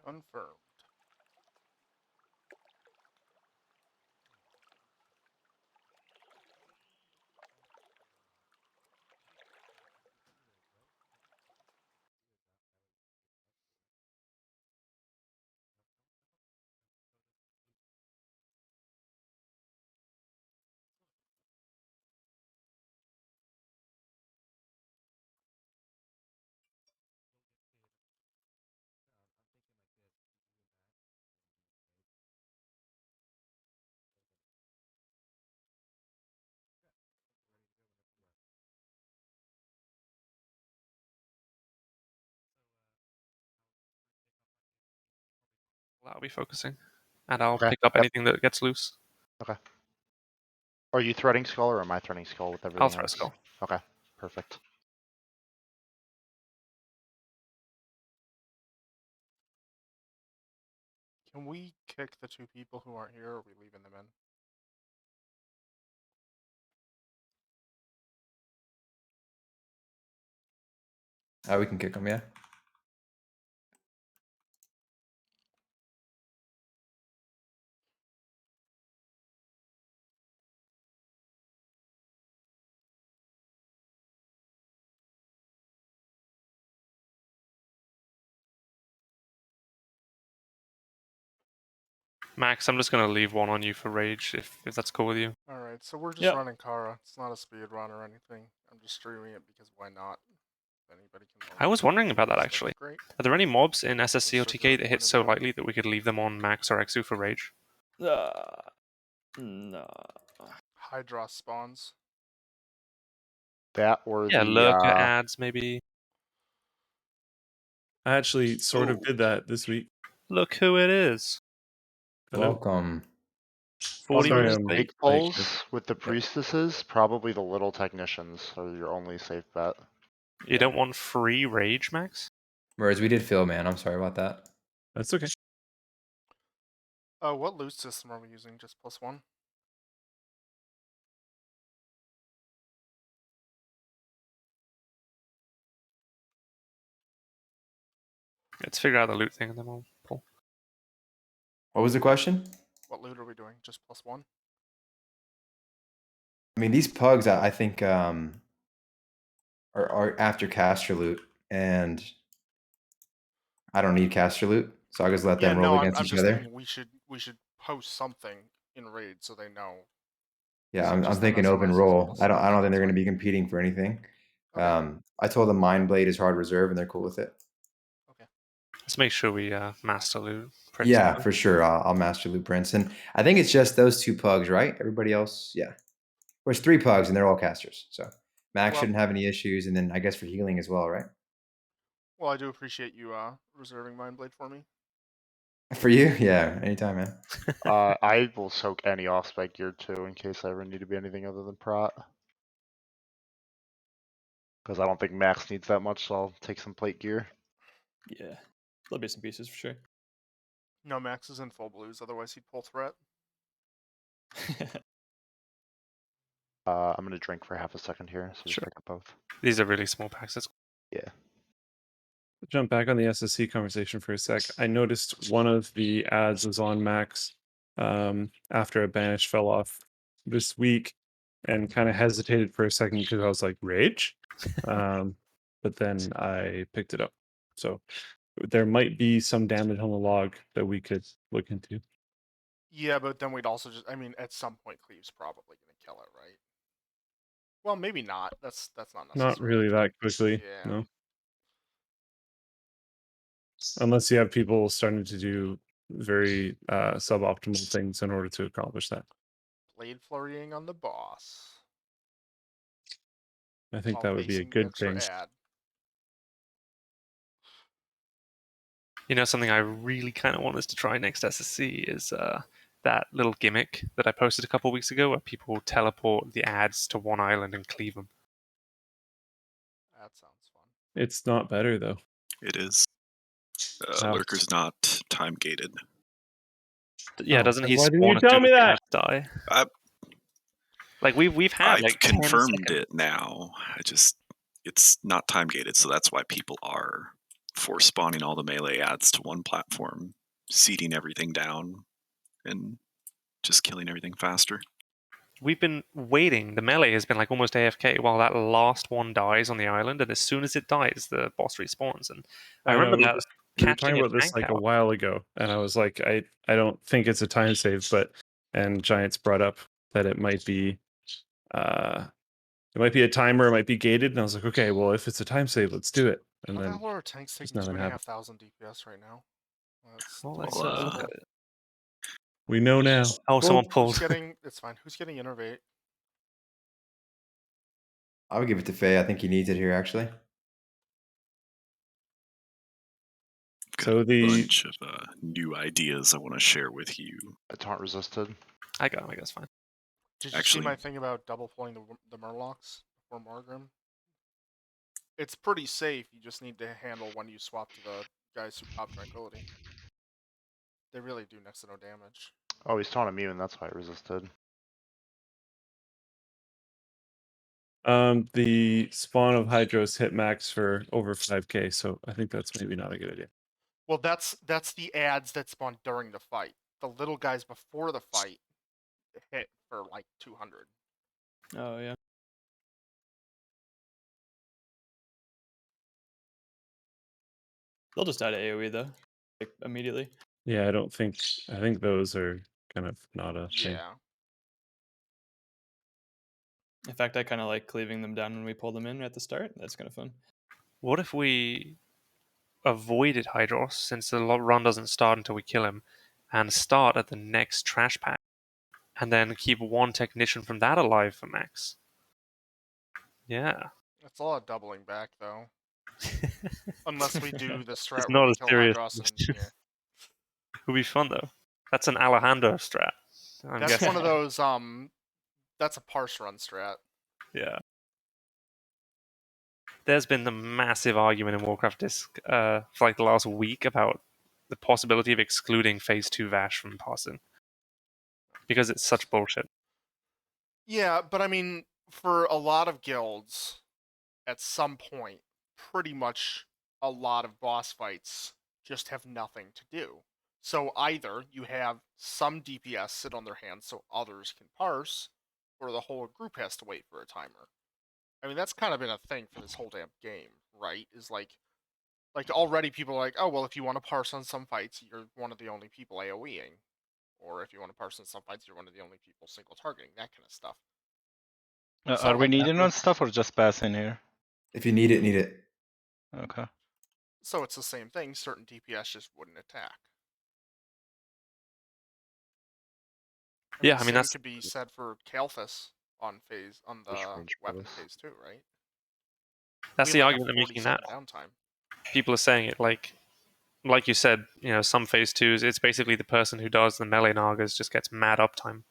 Confirmed. I'll be focusing, and I'll Okay. pick up Yep. anything that gets loose. Okay. Are you threading skull or am I threading skull with everything I'll throw a else? skull. Okay. Perfect. Can we kick the 2 people who aren't here, or are we leaving them in? We can kick them, yeah. Max, I'm just gonna leave one on you for rage, if that's cool with you. Alright, so we're just Yep. running Kara. It's not a speed run or anything. I'm just streaming it because why not? If anybody can learn I was wondering about that this, actually. that's great. Are there any mobs in SSC or Sugar TK that hit so pointed out. lightly that we could leave them on Max or Exu for rage? No. Hydra spawns. That or Yeah, the lurker ads maybe. I actually sort of Oh. did that this week. Look who it is. Hello? Welcome. 40 Sorry, minutes I'm late. big like pulls with the priestesses, probably the little technicians are your only safe bet. You don't want free rage, Max? Whereas we did Phil, man. I'm sorry about that. That's okay. What loot system are we using? Just +1? Let's figure out the loot thing and then we'll pull. What was the question? What loot are we doing? Just +1? I mean, these pugs, I think, are after caster loot, and I don't need caster loot, so I just let Yeah, them roll no, against I'm each just other. thinking we should post something in raid so they know. Yeah, So I'm just them thinking open SMSs roll. I don't +1. think they're That's going to fine. be competing for anything. Okay. I told them Mind Blade is hard reserve, and they're cool with it. Okay. Let's make sure we master loot. Yeah, principally. for sure. I'll master loot prints, and I think it's just those 2 pugs, right? Everybody else, yeah. There's 3 pugs, and they're all casters, so Max Well- shouldn't have any issues, and then I guess for healing as well, right? Well, I do appreciate you reserving Mind Blade for me. For you, yeah, anytime, man. I will soak any off-spec gear too in case I ever need to be anything other than prot. Because I don't think Max needs that much, so I'll take some plate gear. Yeah. Little bits and pieces for sure. No, Max is in full blues, otherwise he'd pull threat. I'm gonna drink for half a second here, so just Sure. pick up both. These are really small packs. Yeah. Jump back on the SSC conversation for a sec. I noticed one of the ads was on Max after a banish fell off this week and kind of hesitated for a second because I was like, rage? But then I picked it up. So there might be some damage on the log that we could look into. Yeah, but then we'd also just, I mean, at some point Cleave's probably gonna kill it, right? Well, maybe not. That's not necessary. Not really that quickly. Yeah. No. Unless you have people starting to do very suboptimal things in order to accomplish that. Blade flurrying on the boss. I think while that would be a facing the good extra thing. ad. You know, something I really kind of want us to try next SSC is that little gimmick that I posted a couple weeks ago where people teleport the ads to one island and cleave them. That sounds fun. It's not better though. It is. How? Lurker's not time gated. Yeah, Oh, doesn't then he why didn't spawn you as tell soon me as the that? ads die? Like we've had I've 10 confirmed seconds. it now. It's not time gated, so that's why people are force spawning all the melee ads to one platform, seeding everything down, and just killing everything faster. We've been waiting. The melee has been like almost AFK while that last one dies on the island, and as soon as it dies, the boss respawns. And I know, remember we that we were catching talking a about this tank like a out. while ago, and I was like, I don't think it's a time save, and Giants brought up that it might be a timer, it might be gated, and I was like, okay, well, if it's a time save, let's do it. And How the then hell are our tanks taking nothing happened. 2,500 DPS right now? That's Well, let's Well, look at it. we know now. Oh, someone who's pulled. getting? It's fine. Who's getting innervate? I would give it to Faye. I think he needs it here, actually. got So a the bunch of new ideas I want to share with you. I taunt resisted. I got him. I guess fine. Did you see Actually- my thing about double pulling the Murlocs before Margrim? It's pretty safe. You just need to handle when you swap to the guys who pop Tranquility. They really do next to no damage. Oh, he's taunt immune. That's why I resisted. the spawn of Hydros hit max for over 5k, so I think that's maybe not a good idea. Well, that's the ads that spawn during the fight. The little guys before the fight hit for like 200. Oh yeah. They'll just die to AoE though, like immediately. Yeah, I think those are kind of not a thing. Yeah. In fact, I kind of like cleaving them down when we pull them in at the start. That's kind of fun. What if we avoided Hydros since the run doesn't start until we kill him, and start at the next trash pack, and then keep one technician from that alive for max? Yeah. It's a lot of doubling back though. Unless we do the strat It's where not we as kill serious. Hydros and yeah. It would be fun though. That's an Alejandro strat. I'm That's guessing. one of those that's a parse run strat. Yeah. There's been the massive argument in Warcraft Disc for like the last week about the possibility of excluding Phase 2 Vash from parsing. Because it's such bullshit. Yeah, but I mean, for a lot of guilds, at some point, pretty much a lot of boss fights just have nothing to do. So either you have some DPS sit on their hands so others can parse, or the whole group has to wait for a timer. I mean, that's kind of been a thing for this whole damn game, right? Is like already people are like, oh, well, if you want to parse on some fights, you're one of the only people AoEing. Or if you want to parse on some fights, you're one of the only people single targeting, that kind of stuff. So, Are we needing on stuff or just passing here? If you need it, need it. Okay. So it's the same thing, certain DPS just wouldn't attack. Yeah, I mean, same that's- could be said for Kalthus on the Which range weapon bonus? phase 2, right? That's We the have, argument like, they're a making now. 40-second downtime. People are saying it like you said, some Phase 2s, it's basically the person who does the melee Nagas just gets mad uptime.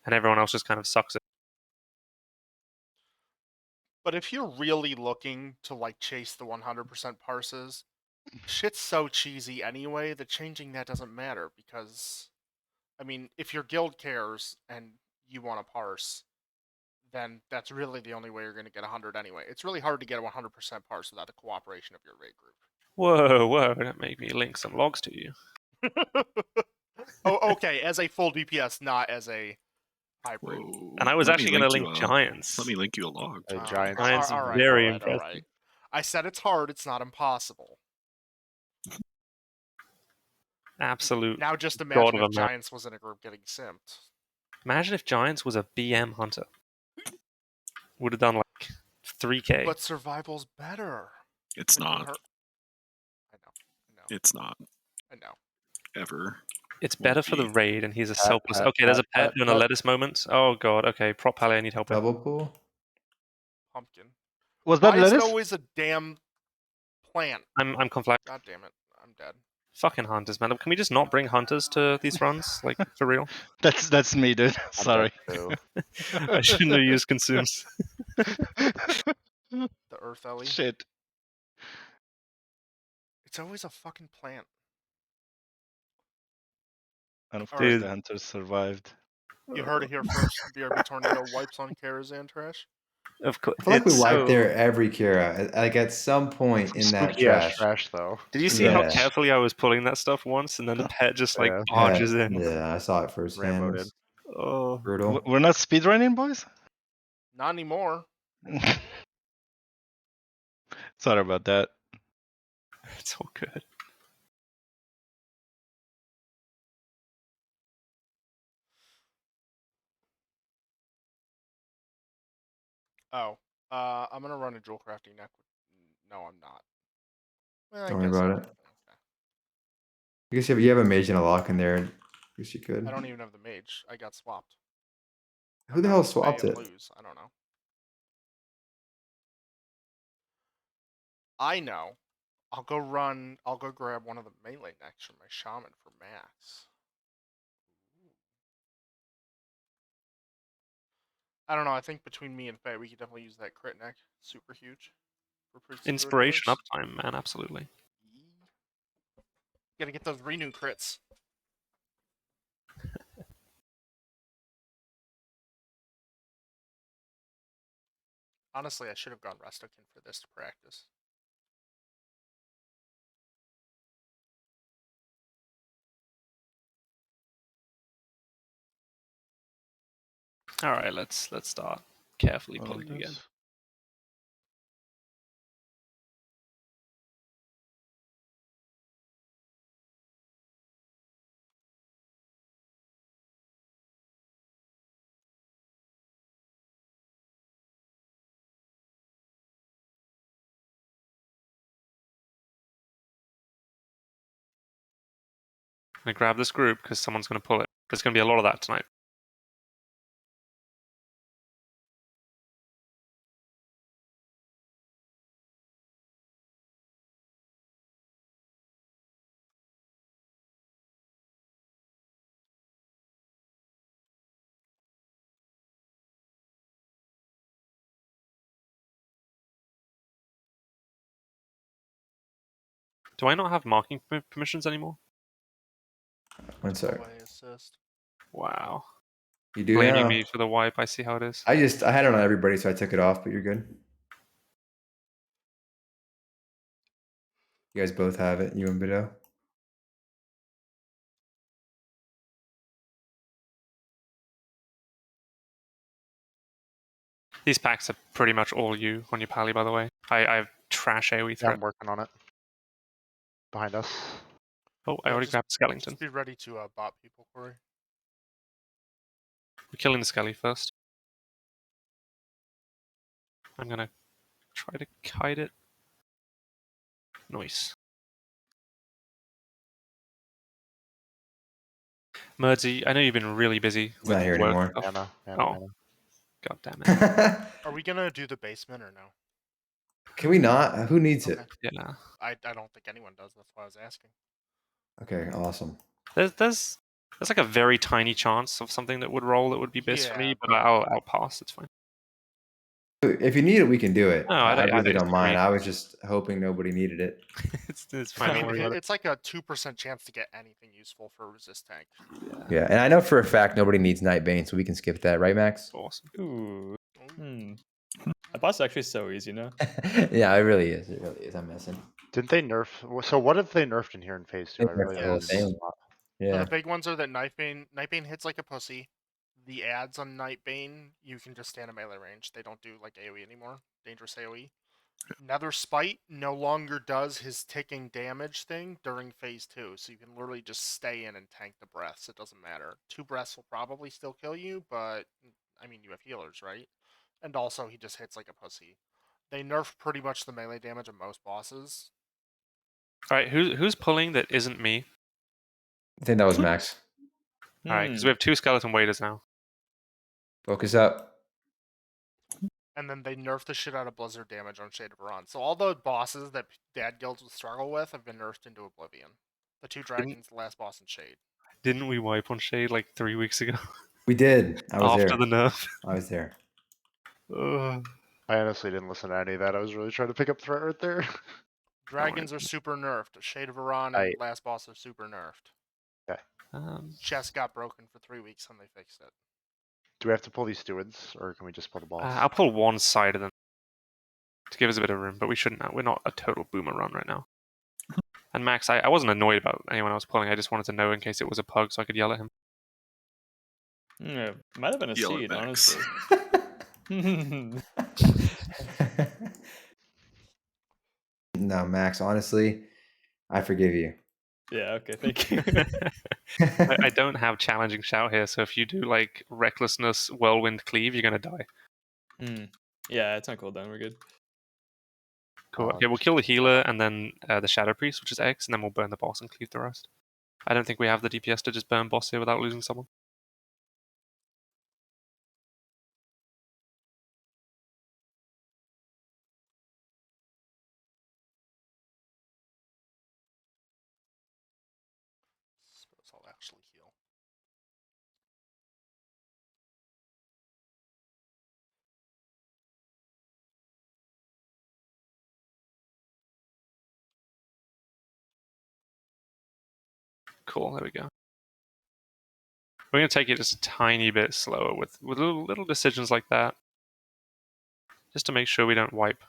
And everyone else just kind of sucks it. But if you're really looking to like chase the 100% parses, shit's so cheesy anyway that changing that doesn't matter because, I mean, if your guild cares and you want to parse, then that's really the only way you're going to get 100 anyway. It's really hard to get a 100% parse without the cooperation of your raid group. Whoa, don't make me link some logs to you. Oh, okay, as a full DPS, not as a hybrid. Whoa. And I was Let me actually going to link link you a- Giants. Let me link you a log. Hey, Oh, Giants. Giants all are right, very all impressive. right. I said it's hard, it's not impossible. Absolute. Now just God imagine of if a map. Giants was in a group getting simped. Imagine if Giants was a BM hunter. Would have done like 3k. But survival's better. It's When you not. hurt- I know. It's not. I know. Ever. It's Won't better for the be. raid, and he's a Pat, selfless. pat, Okay, there's a pat, pet doing a pat. lettuce moment. Oh god. Okay, prop pally, I need help. With. Double pool. Pumpkin. Was that Why is it lettuce? always a damn plant? I'm conflicted. God damn it. I'm dead. Fucking hunters, man. Can we just not bring hunters to these runs? Like for real? That's me, dude. I'm Sorry. dead too. I shouldn't have used consumes. The Earth Ellie. Shit. It's always a fucking plant. And of All course right. the hunters survived. You heard it here first. BRB Tornado wipes on Karazhan trash. Of course, I feel like we it's wipe there so. every Kira. Like at some point in that Spooky ass trash. trash though. Did you see how Yeah. carefully I was pulling that stuff once, and then the pet just like Yeah. barges in? Yeah, I saw it firsthand. Rambo It did. was Oh, brutal. We're not speedrunning, boys. Not anymore. Sorry about that. it's all good. Oh, I'm gonna run a dual crafting neck. No, I'm not. Well, I Don't worry guess about I it. am. Okay. I guess if you have a mage and a lock in there, I guess you could. I don't even have the mage. I got swapped. Who the hell swapped May it? lose. I don't know. I know. I'll go grab one of the melee necks from my shaman for max. I don't know. I think between me and Faye, we could definitely use that crit neck. Super huge. For super Inspiration damage. uptime, man, absolutely. Gotta get those renew crits. Honestly, I should have gone Restokin for this to practice. All right, let's start carefully pulling again. I'm gonna grab this group because someone's gonna pull it. There's gonna be a lot of that tonight. Do I not have marking permissions anymore? One sec. Assist. Wow. You do Blaming now. me for the wipe. I see how it is. I had it on everybody, so I took it off, but you're good. You guys both have it, you and Bido. These packs are pretty much all you on your pally, by the way. I have trash AoE Yeah, threat. I'm working on it. Behind us. Oh, I Yeah, already grabbed Skellington. Just be ready to bot people, Corey. We're killing the Skelly first. I'm gonna try to kite it. Nice. Murdsy, I know you've been really busy He's with not here work anymore. stuff. Anna. Oh, god damn it. Are we gonna do the basement or no? Can we not? Who needs Okay. it? Yeah. I don't think anyone does. That's why I was asking. Okay, awesome. There's like a very tiny chance of something that would roll that would be best for me, but I'll pass. It's fine. If you need it, we can do it. No, I I really don't disagree. mind. I was just hoping nobody needed it. it's fine. I Don't mean, worry about it. it's like a 2% chance to get anything useful for resist tank. Yeah, and I know for a fact nobody needs Nightbane, so we can skip that, right, Max? Awesome. Ooh. That boss is actually so easy, no? Yeah, it really is. It really is. I'm messing. Didn't they nerf? So what have they nerfed in here in phase 2? They I really nerfed the haven't whole been thing. doing a lot. So Yeah. the big ones are that Nightbane hits like a pussy. The ads on Nightbane, you can just stand in melee range. They don't do like AoE anymore. Dangerous AoE. Nether Spite no longer does his ticking damage thing during phase 2, so you can literally just stay in and tank the breaths. It doesn't matter. 2 breaths will probably still kill you, but I mean you have healers, right? And also he just hits like a pussy. They nerf pretty much the melee damage of most bosses. All right, who's pulling that isn't me? I think that was Max. All right, because we have 2 skeleton waiters now. Focus up. And then they nerf the shit out of blizzard damage on Shade of Iran. So all the bosses that dad guilds would struggle with have been nerfed into oblivion. The 2 dragons, the last boss, and Shade. Didn't we wipe on Shade like 3 weeks ago? We did. I was After there. the nerf. I was there. Ugh. I honestly didn't listen to any of that. I was really trying to pick up threat right there. Dragons are super nerfed. Shade of Iran and last boss are super nerfed. Okay. Chest got broken for 3 weeks and they fixed it. Do we have to pull these stewards, or can we just pull the boss? I'll pull one side of them to give us a bit of room, but we shouldn't. We're not a total boomer run right now. And Max, I wasn't annoyed about anyone else pulling. I just wanted to know in case it was a pug so I could yell at him. Yeah, might have been a Yell at seed, Max. honestly. No, Max, honestly, I forgive you. Yeah, okay, thank you. I don't have challenging shout here, so if you do like recklessness whirlwind cleave, you're gonna die. Yeah, it's on cooldown. We're good. Cool. Okay, we'll kill the healer and then the shadow priest, which is X, and then we'll burn the boss and cleave the rest. I don't think we have the DPS to just burn boss here without losing someone. Suppose I'll actually heal. Cool, there we go. We're going to take it just a tiny bit slower with little decisions like that, just to make sure we don't wipe.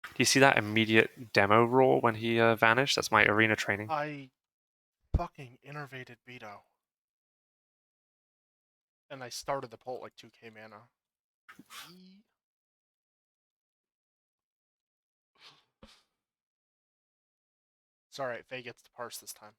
Do you see that immediate demo roar when he vanished? That's my arena training. I fucking innervated Beto. And I started the pull at like 2k mana. It's alright, Faye gets to parse this time.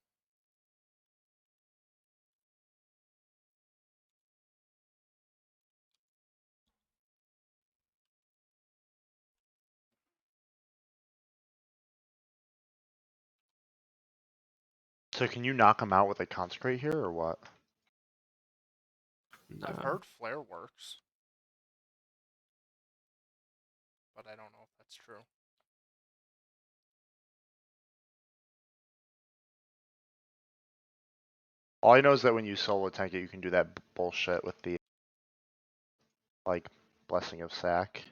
So can you knock him out with a consecrate here, or what? No. I've heard flare works. But I don't know if that's true. All I know is that when you solo tank it, you can do that bullshit with the, like, Blessing of Sack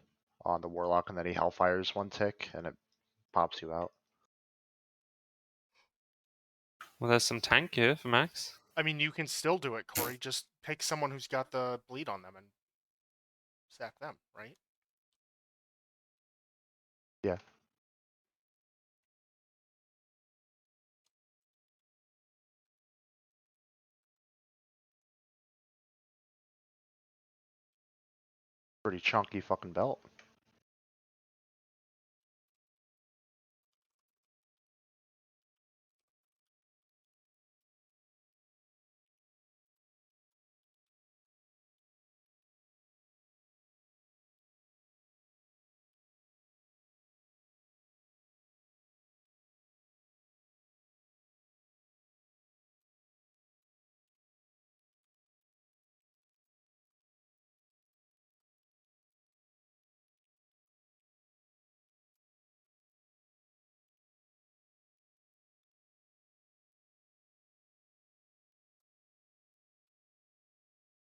on the Warlock, and then he Hellfires one tick, and it pops you out. Well, there's some tank here for Max. I mean, you can still do it, Corey. Just pick someone who's got the bleed on them and sack them, right? Yeah. Pretty chunky fucking belt.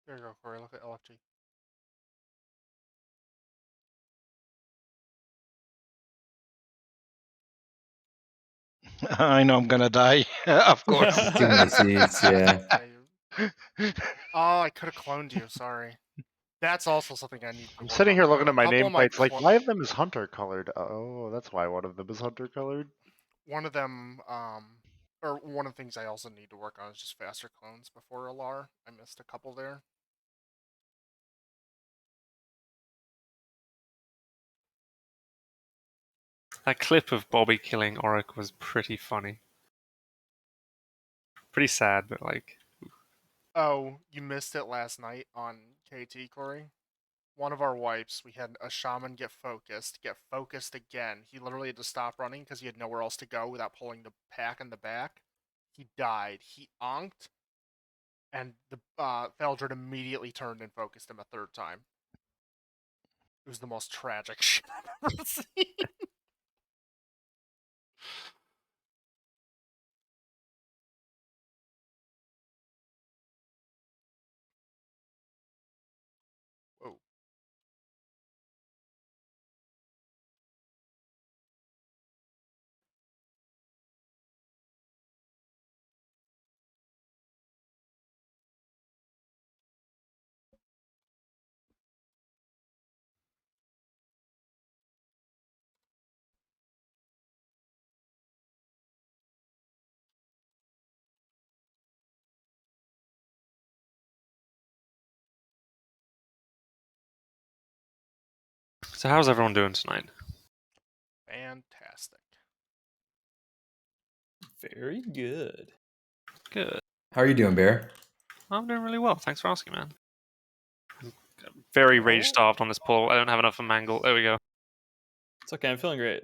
There you go, Corey. Look at LFG. I know I'm gonna die. Of course. Too many seeds, yeah. Oh, I could have cloned you. Sorry. That's also something I need to I'm work sitting on. here looking A at my couple of my nameplates, like, why of them is hunter colored? Oh, that's why one of them is hunter colored. one of them, or one of the things I also need to work on is just faster clones before Alar. I missed a couple there. That clip of Bobby killing Auric was pretty funny. Pretty sad, but like... Oh, you missed it last night on KT, Corey? One of our wipes, we had a shaman get focused again. He literally had to stop running because he had nowhere else to go without pulling the pack in the back. He died. He onked, and the Feldred immediately turned and focused him a third time. It was the most tragic shit I've ever seen. So how's everyone doing tonight? Fantastic. Very good. Good. How are you doing, Bear? I'm doing really well. Thanks for asking, man. I'm very rage starved on this pull. I don't have enough of mangle. There we go. It's okay. I'm feeling great.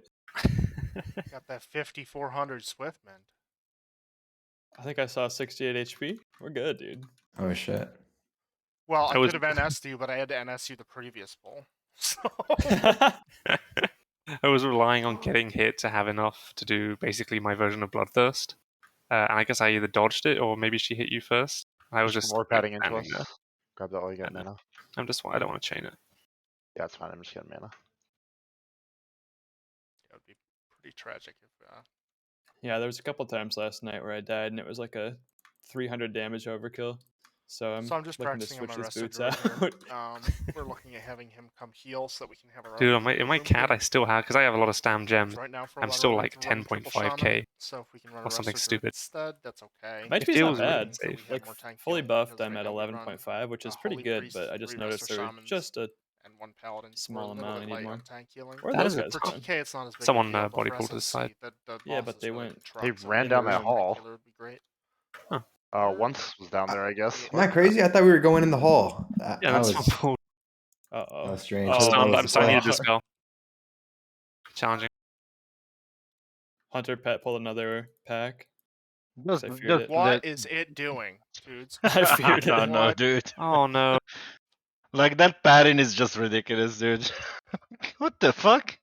Got that 5400 Swiftmend. I think I saw 68 HP. We're good, dude. Oh shit. Well, I I was- could have NS'd you, but I had to NS you the previous pull. So I was relying on getting hit to have enough to do basically my version of Bloodthirst. And I guess I either dodged it or maybe she hit you first. I was just more padding into standing us. there. Grab that while you get I know. mana. I don't want to chain it. Yeah, it's fine. I'm just getting mana. it would be pretty tragic if Yeah, there was a couple times last night where I died, and it was like a 300 damage overkill. So I'm just looking to practicing on switch my this Resto boots druid out. here. We're looking at having him come heal so that we can have our Dude, own in my room cat, here. I still have, because I have a lot of stam gems, Right now for I'm a lot still of like runs, we're running triple 10.5k. shaman, so if we can run a or something Resto druid stupid. instead, that's okay. My It HP's not feels really bad. So we safe. have Like more tank fully healing, buffed, because I'm right at now we run 11.5, which a is pretty Holy good. Priest, But I just 3 noticed Resto there was shamans, just a and 1 paladin. small We're a little amount I bit need light more. on tank healing. Where are That those is a guys For tough. going? TK, it's not as big Someone of a deal, but body for pulled to the SSC, side. the Yeah, bosses but they really went- can truck, They so ran in down the that room. hall. Killer would be great. Once was down there, I guess. Am I crazy? I thought we were going in the hall. Yeah, That that's was someone pulled. Uh-oh. strange. I'm That stunned. was I'm the stunned. I need play. to dispel. Challenging. Hunter Pet pulled another pack. Just, I feared it. What is it doing, dudes? I feared no, it. no, What? dude. Oh no. Like that pattern is just ridiculous, dude. What the fuck?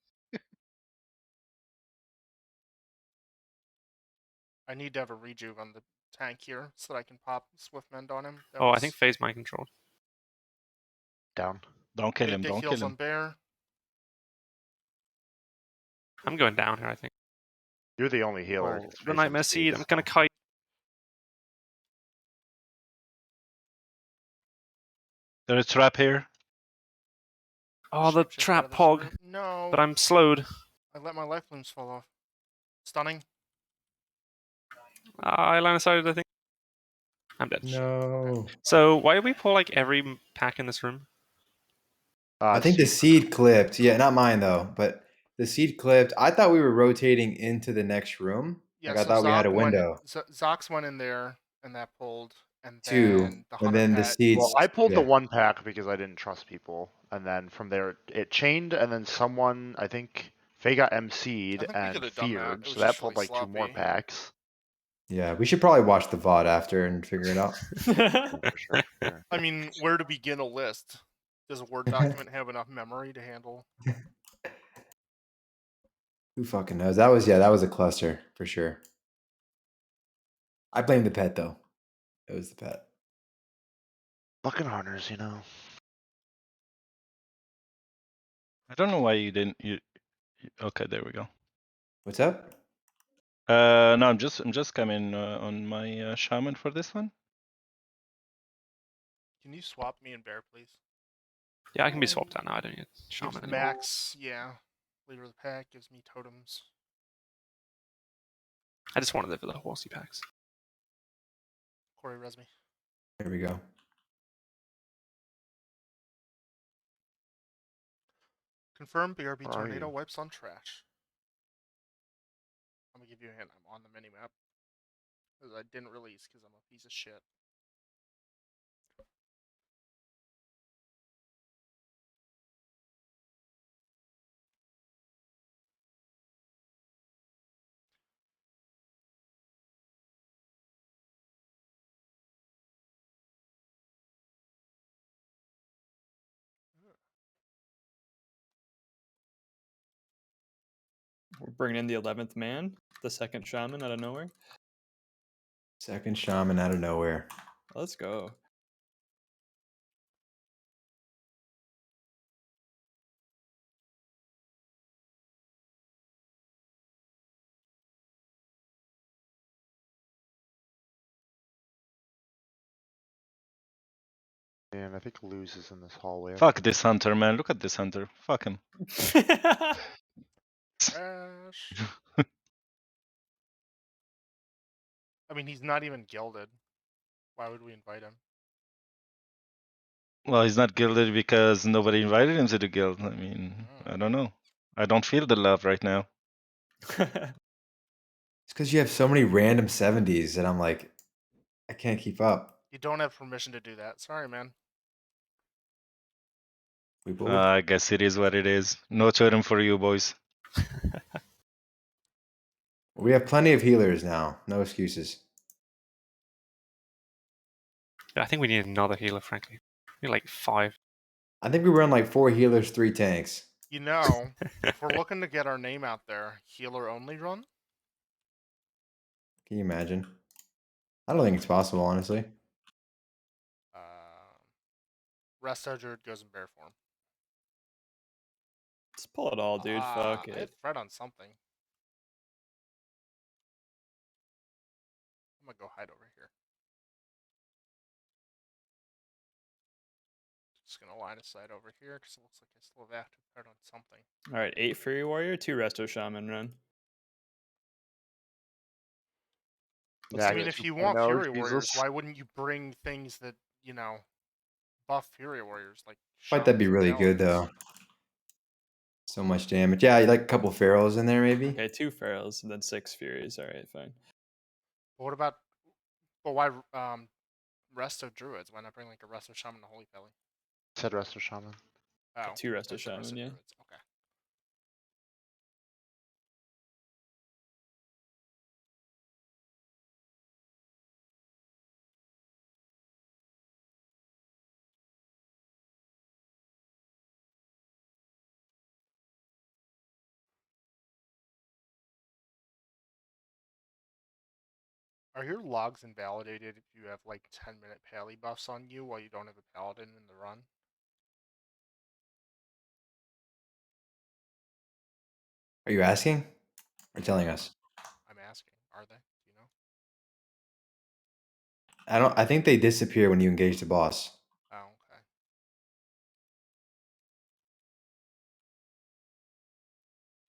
I need to have a rejuve on the tank here so that I can pop Swiftmend on him. That Oh, I was think phase mind controlled. Down. Don't kill big him, dick don't heals kill on him. bear. I'm going down here, I think. You're the only healer. Oh, It's the facing Nightmare speed, Seed. I'm gonna so- kite. There's a trap here. Oh, the Shapeshift out trap of this pog. room. No. But I'm slowed. I let my life blooms fall off. Stunning. I line of sighted, I think. I'm dead. No. So why did we pull like every pack in this room? I think the seed clipped. Yeah, not mine though, but the seed clipped. I thought we were rotating into the next room. Yeah, Like I so thought we had a Zoc went, window. Zox went in there and that pulled, and Two, then the and Hunter then the Pet. seeds. Well, I pulled the yeah. one pack because I didn't trust people, and then from there it chained, and then someone, I think Faye got MC'd I think we and could have done that. feared, It so was that just pulled really like 2 more sloppy. packs. Yeah, we should probably watch the VOD after and figure it out. Sure. I mean, where to begin a list? Does a Word document have enough memory to handle? Who fucking knows? That was a cluster for sure. I blame the pet though. It was the pet. Fucking hunters, you know. I don't know why you didn't. Okay, there we go. What's up? No, I'm just coming on my shaman for this one. Can you swap me and Bear, please? Yeah, I can be swapped out now. I don't need Gives shaman anymore. Max, yeah. Leader of the pack gives me totems. I just wanted it for the horsey packs. Corey Resme. There we go. Confirm BRB Where are tornado you? wipes on trash. I'm gonna give you a hint. I'm on the minimap. Because I didn't release because I'm a piece of shit. We're bringing in the 11th man, the second shaman out of nowhere. Second shaman out of nowhere. Let's go. And I think Luz is in this hallway. Fuck this hunter, man. Look at this hunter. Fuck him. Trash. I mean, he's not even gilded. Why would we invite him? Well, he's not gilded because nobody invited him to the guild. I mean, I don't know. I don't feel the love right now. It's because you have so many random 70s that I'm like, I can't keep up. You don't have permission to do that. Sorry, man. We both. I guess it is what it is. No totem for you, boys. We have plenty of healers now. No excuses. I think we need another healer, frankly. We need like 5. I think we run like 4 healers, 3 tanks. You know, if we're looking to get our name out there, healer only run? Can you imagine? I don't think it's possible, honestly. Resto druid goes in bear form. Let's pull it all, dude. Fuck I have it. Fred on something. I'm gonna go hide over here. Just gonna line of sight over here because it looks like I still have active Fred on something. All right, 8 Fury Warrior, 2 Resto Shaman run. I mean, if you want 2.0, Fury Warriors, Jesus. why wouldn't you bring things that, you know, buff Fury Warriors? Like Fight that'd be Shamans and really good, Paladins? though. So much damage. Yeah, like a couple Pharaohs in there, maybe. Okay, 2 Pharaohs and then 6 Furies. All right, fine. But what about, but why Resto Druids? Why not bring like a Resto Shaman and a Holy Pally? Said Resto Shaman. Oh, 2 Resto I said Shaman, yeah. Druids. Okay. Are your logs invalidated if you have like 10-minute pally buffs on you while you don't have a paladin in the run? Are you asking or telling us? I'm asking. Are they? Do you know? I think they disappear when you engage the boss. Oh, okay.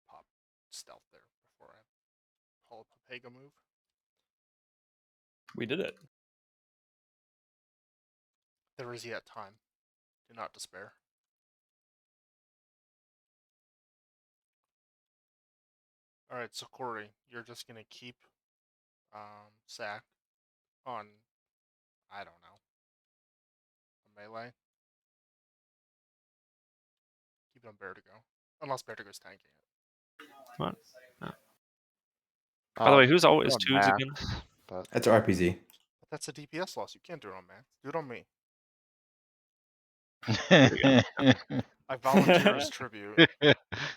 Pop stealth there before I pull a Papega move. We did it. There is yet time. Do not despair. Alright, so Corey, you're just gonna keep Sack on, I don't know, a melee. Keep it on Bear to go. Unless Bear to go's tanking it. What? No. By the way, who's always on 2s again? max, but That's RPZ. But that's a DPS loss. You can't do it on Max. Do it on me. I volunteer as tribute.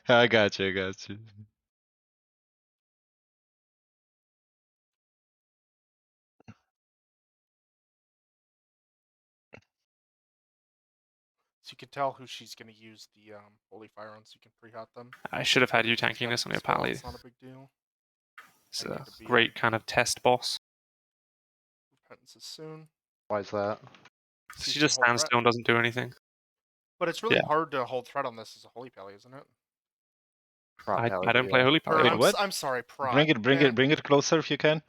I got you. I got you. So you can tell who she's gonna use the Holy Fire on, so you can pre-hot them. I should have had you tanking this on your pally. It's not a big deal. It's I need a to be great kind of test boss. Repentance is soon. why is that? See if She you just can hold stands threat. still and doesn't do anything. But it's really Yeah. hard to hold threat on this as a Holy Pally, isn't it? Prot I Pally, don't play yeah. Holy Or, Pally. Wait, what? I'm sorry, Prot. Bring it closer if you can.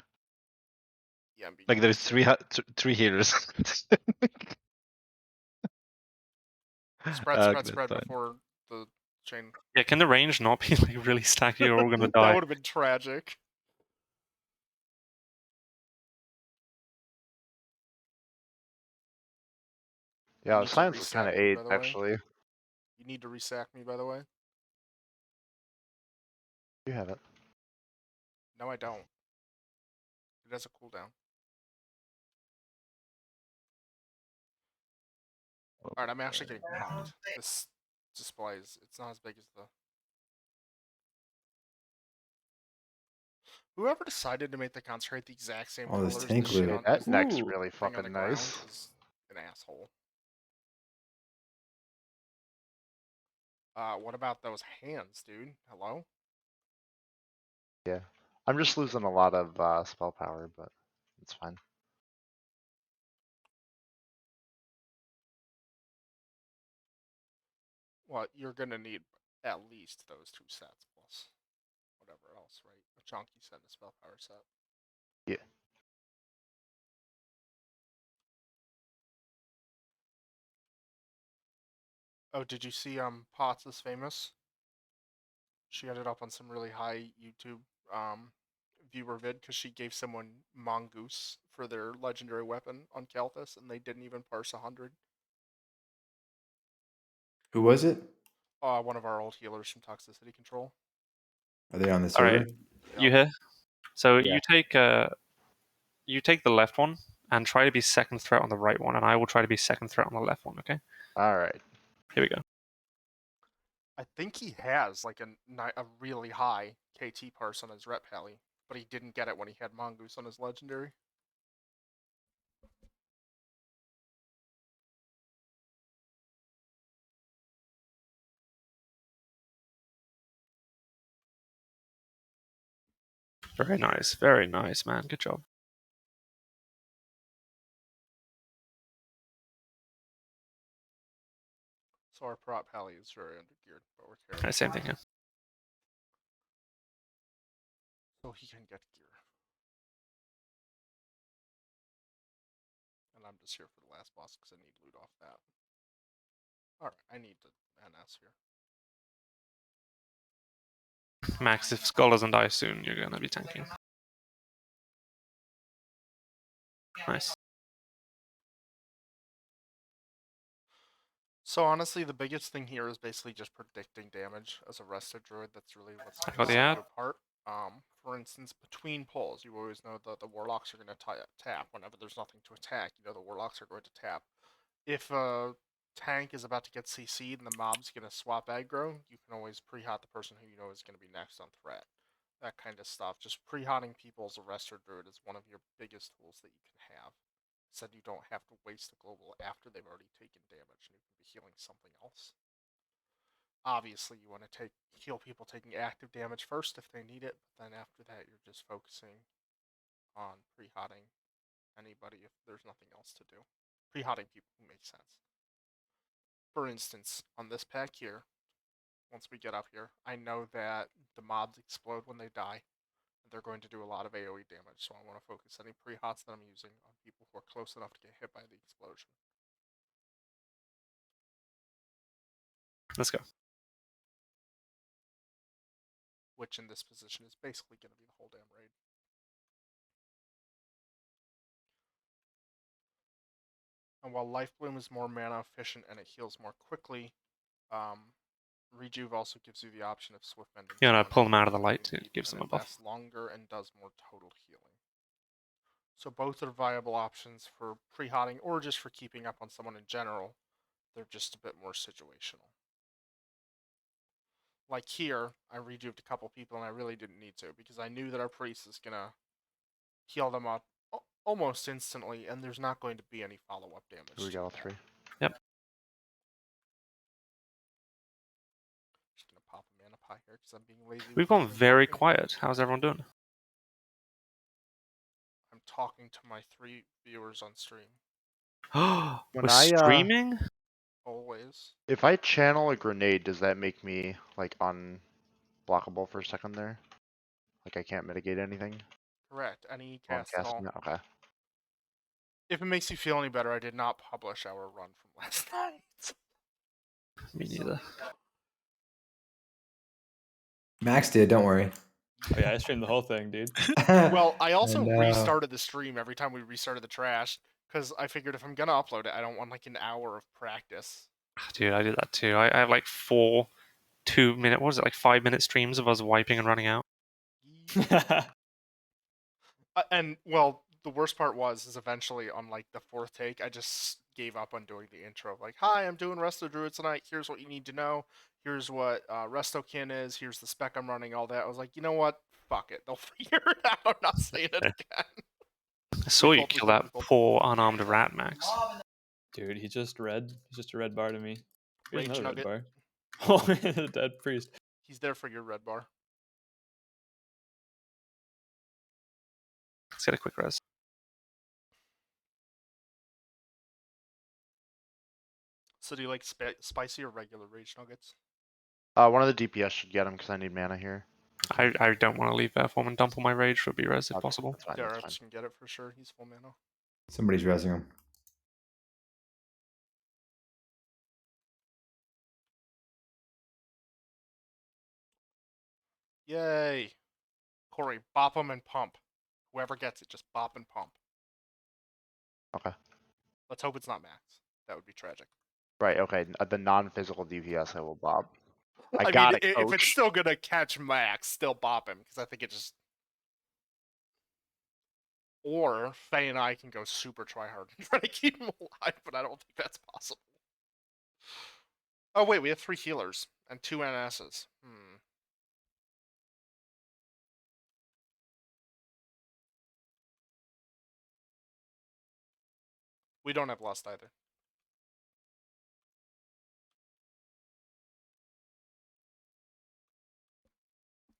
Yeah, I'm being Like there's crazy. three healers. Spread That's fine. before the chain. Yeah, can the range not be like really stacked? You're all gonna That die. would have been tragic. Yeah, need to science was kind of resack me, 8 by the way. actually. You need to resack me, by the way. You have it. No, I don't. It has a cooldown. Alright, I'm actually getting pumped. This displays. It's not as big as the... Whoever decided to make the concentrate the exact same Oh, this colors tank as the shit loot. on That as the neck's Ooh, really thing on the fucking ground nice. is an asshole. What about those hands, dude? Hello? Yeah. I'm just losing a lot of spell power, but it's fine. Well, you're gonna need at least those 2 sets plus whatever else, right? A chunky set and a spell power set. Yeah. Oh, did you see Potts is famous? She ended up on some really high YouTube viewer vid because she gave someone mongoose for their legendary weapon on Kalthus, and they didn't even parse 100. Who was it? One of our old healers from Toxicity Control. Are they on the All server? right, you here? So Yeah. you take the left one and try to be second threat on the right one, and I will try to be second threat on the left one. Okay. All right. Here we go. I think he has like a really high KT parse on his rep pally, but he didn't get it when he had mongoose on his legendary. Very nice, man. Good job. So our prop pally is very undergeared, but we're carrying. Okay, same thing here. So he can get gear. And I'm just here for the last boss because I need loot off that. Alright, I need the NS here. Max, if Skull doesn't die soon, you're gonna be tanking. Nice. So honestly, the biggest thing here is basically just predicting damage as a Resto druid. That's really what's I going got to the set ad. you apart. For instance, between pulls, you always know that the warlocks are going to tap whenever there's nothing to attack. You know the warlocks are going to tap. If a tank is about to get CC'd and the mob's going to swap aggro, you can always pre-hot the person who you know is going to be next on threat. That kind of stuff. Just pre-hotting people as a Resto druid is one of your biggest tools that you can have. Said you don't have to waste the global after they've already taken damage and you can be healing something else. Obviously, you want to heal people taking active damage first if they need it, but then after that, you're just focusing on pre-hotting anybody if there's nothing else to do. Pre-hotting people who make sense. For instance, on this pack here, once we get up here, I know that the mobs explode when they die. They're going to do a lot of AoE damage, so I want to focus any pre-hots that I'm using on people who are close enough to get hit by the explosion. Let's go. Which in this position is basically going to be the whole damn raid. And while Life Bloom is more mana efficient and it heals more quickly, Rejuve also gives you the option of Swift Mending. Yeah, and I pull them out of the light to give them a buff. Lasts longer and does more total healing. So both are viable options for pre-hotting or just for keeping up on someone in general. They're just a bit more situational. Like here, I rejuved a couple people and I really didn't need to because I knew that our priest is gonna heal them up almost instantly, and there's not going to be any follow-up damage. We got all three. Yep. Just gonna pop a mana pie here because I'm being lazy. We've gone very quiet. How's everyone doing? I'm talking to my 3 viewers on stream. We're streaming? Always. If I channel a grenade, does that make me like unblockable for a second there? Like I can't mitigate anything? Correct. Any While I'm cast at all. casting it? Okay. If it makes you feel any better, I did not publish our run from last night. Me neither. Max did. Don't worry. Oh yeah, I streamed the whole thing, dude. Well, I also know. restarted the stream every time we restarted the trash because I figured if I'm gonna upload it, I don't want like an hour of practice. Dude, I did that too. I have like 4 2-minute, what was it, like 5-minute streams of us wiping and running out. And well, the worst part is eventually on like the 4th take, I just gave up on doing the intro. Like, hi, I'm doing Resto Druid tonight. Here's what you need to know. Here's what Restokin is. Here's the spec I'm running. All that. I was like, you know what? Fuck it. They'll figure it out. I'm not saying it again. I saw you kill that poor unarmed rat, Max. Dude, he's just a red bar to me. Here's Rage another Nugget. red bar. Oh, the dead priest. He's there for your red bar. Let's get a quick res. So do you like spicy or regular Rage Nuggets? One of the DPS should get him because I need mana here. I don't want to leave Airform and dump all my rage for B-res if Okay, possible. That's fine. That's fine. Darius can get it for sure. He's full mana. Somebody's resing him. Yay. Corey, bop him and pump. Whoever gets it, just bop and pump. Okay. Let's hope it's not Max. That would be tragic. Right. Okay. The non-physical DPS I will bob. I mean, got it, if it's coach. still gonna catch Max, still bop him because I think it just. Or Faye and I can go super try hard and try to keep him alive, but I don't think that's possible. Oh wait, we have 3 healers and 2 NSs. We don't have Lust either.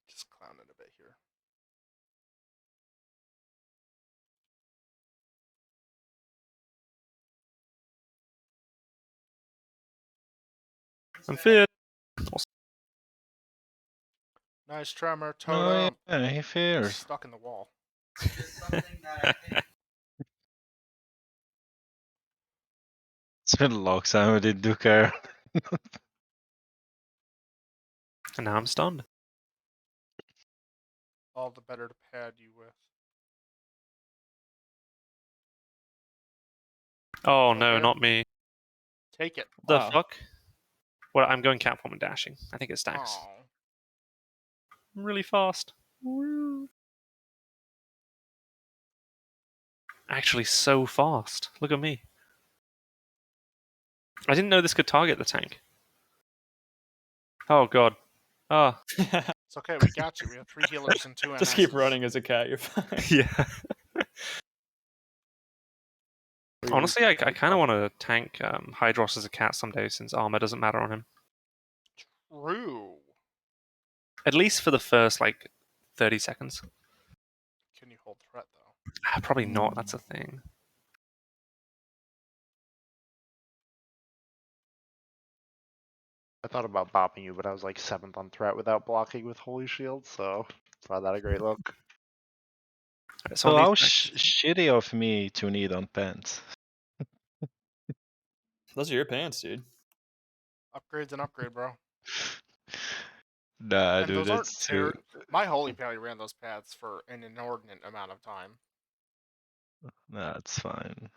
Just clowning a bit here. I'm fit. Nice tremor, Oh totem. yeah, he He's fears. stuck in the wall. It's been a long time I didn't do care. And now I'm stunned. All the better to pad you with. Oh Go no, here. not me. Take it. The Wow. fuck? Well, I'm going Catform and dashing. I think it stacks. Oh. I'm really fast. Woo. Actually, so fast. Look at me. I didn't know this could target the tank. Oh god. Ah. It's okay, we got you. We have 3 healers and 2 NSs. Just keep running as a cat. You're fine. Yeah. Honestly, I kind of want to tank Hydros as a cat someday since armor doesn't matter on him. True. At least for the first, 30 seconds. Can you hold threat, though? Probably not, that's a thing. I thought about bopping you, but I was like 7th on threat without blocking with Holy Shield, so it's not that a great look. Right, So on these how tanks- shitty of me to need on pants. Those are your pants, dude. Upgrade's an upgrade, bro. Nah, And dude, those aren't that's too. My Holy Pally ran those paths for an inordinate amount of time. Nah, it's fine.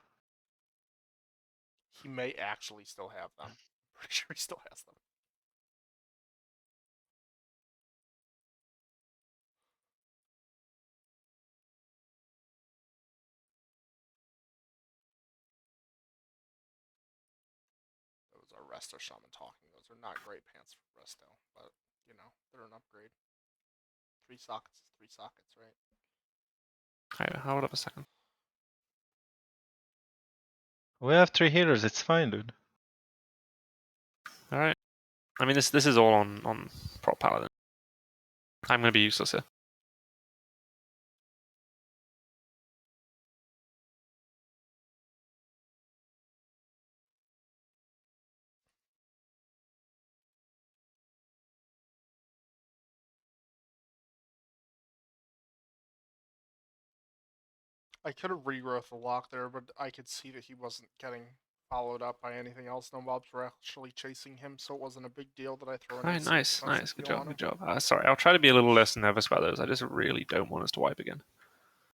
He may actually still have them. Pretty sure he still has them. That was our Resto Shaman talking. Those are not great pants for Resto, but, you know, they're an upgrade. 3 sockets is 3 sockets, right? Alright, hold up a second. We have 3 healers, it's fine, dude. Alright. I mean, this is all on Prop Paladin. I'm going to be useless here. I could have regrowth the lock there, but I could see that he wasn't getting followed up by anything else. No mobs were actually chasing him, so it wasn't a big deal that I throw an Alright, instant nice. defensive Good heal job, on him. good job. Sorry, I'll try to be a little less nervous about those. I just really don't want us to wipe again.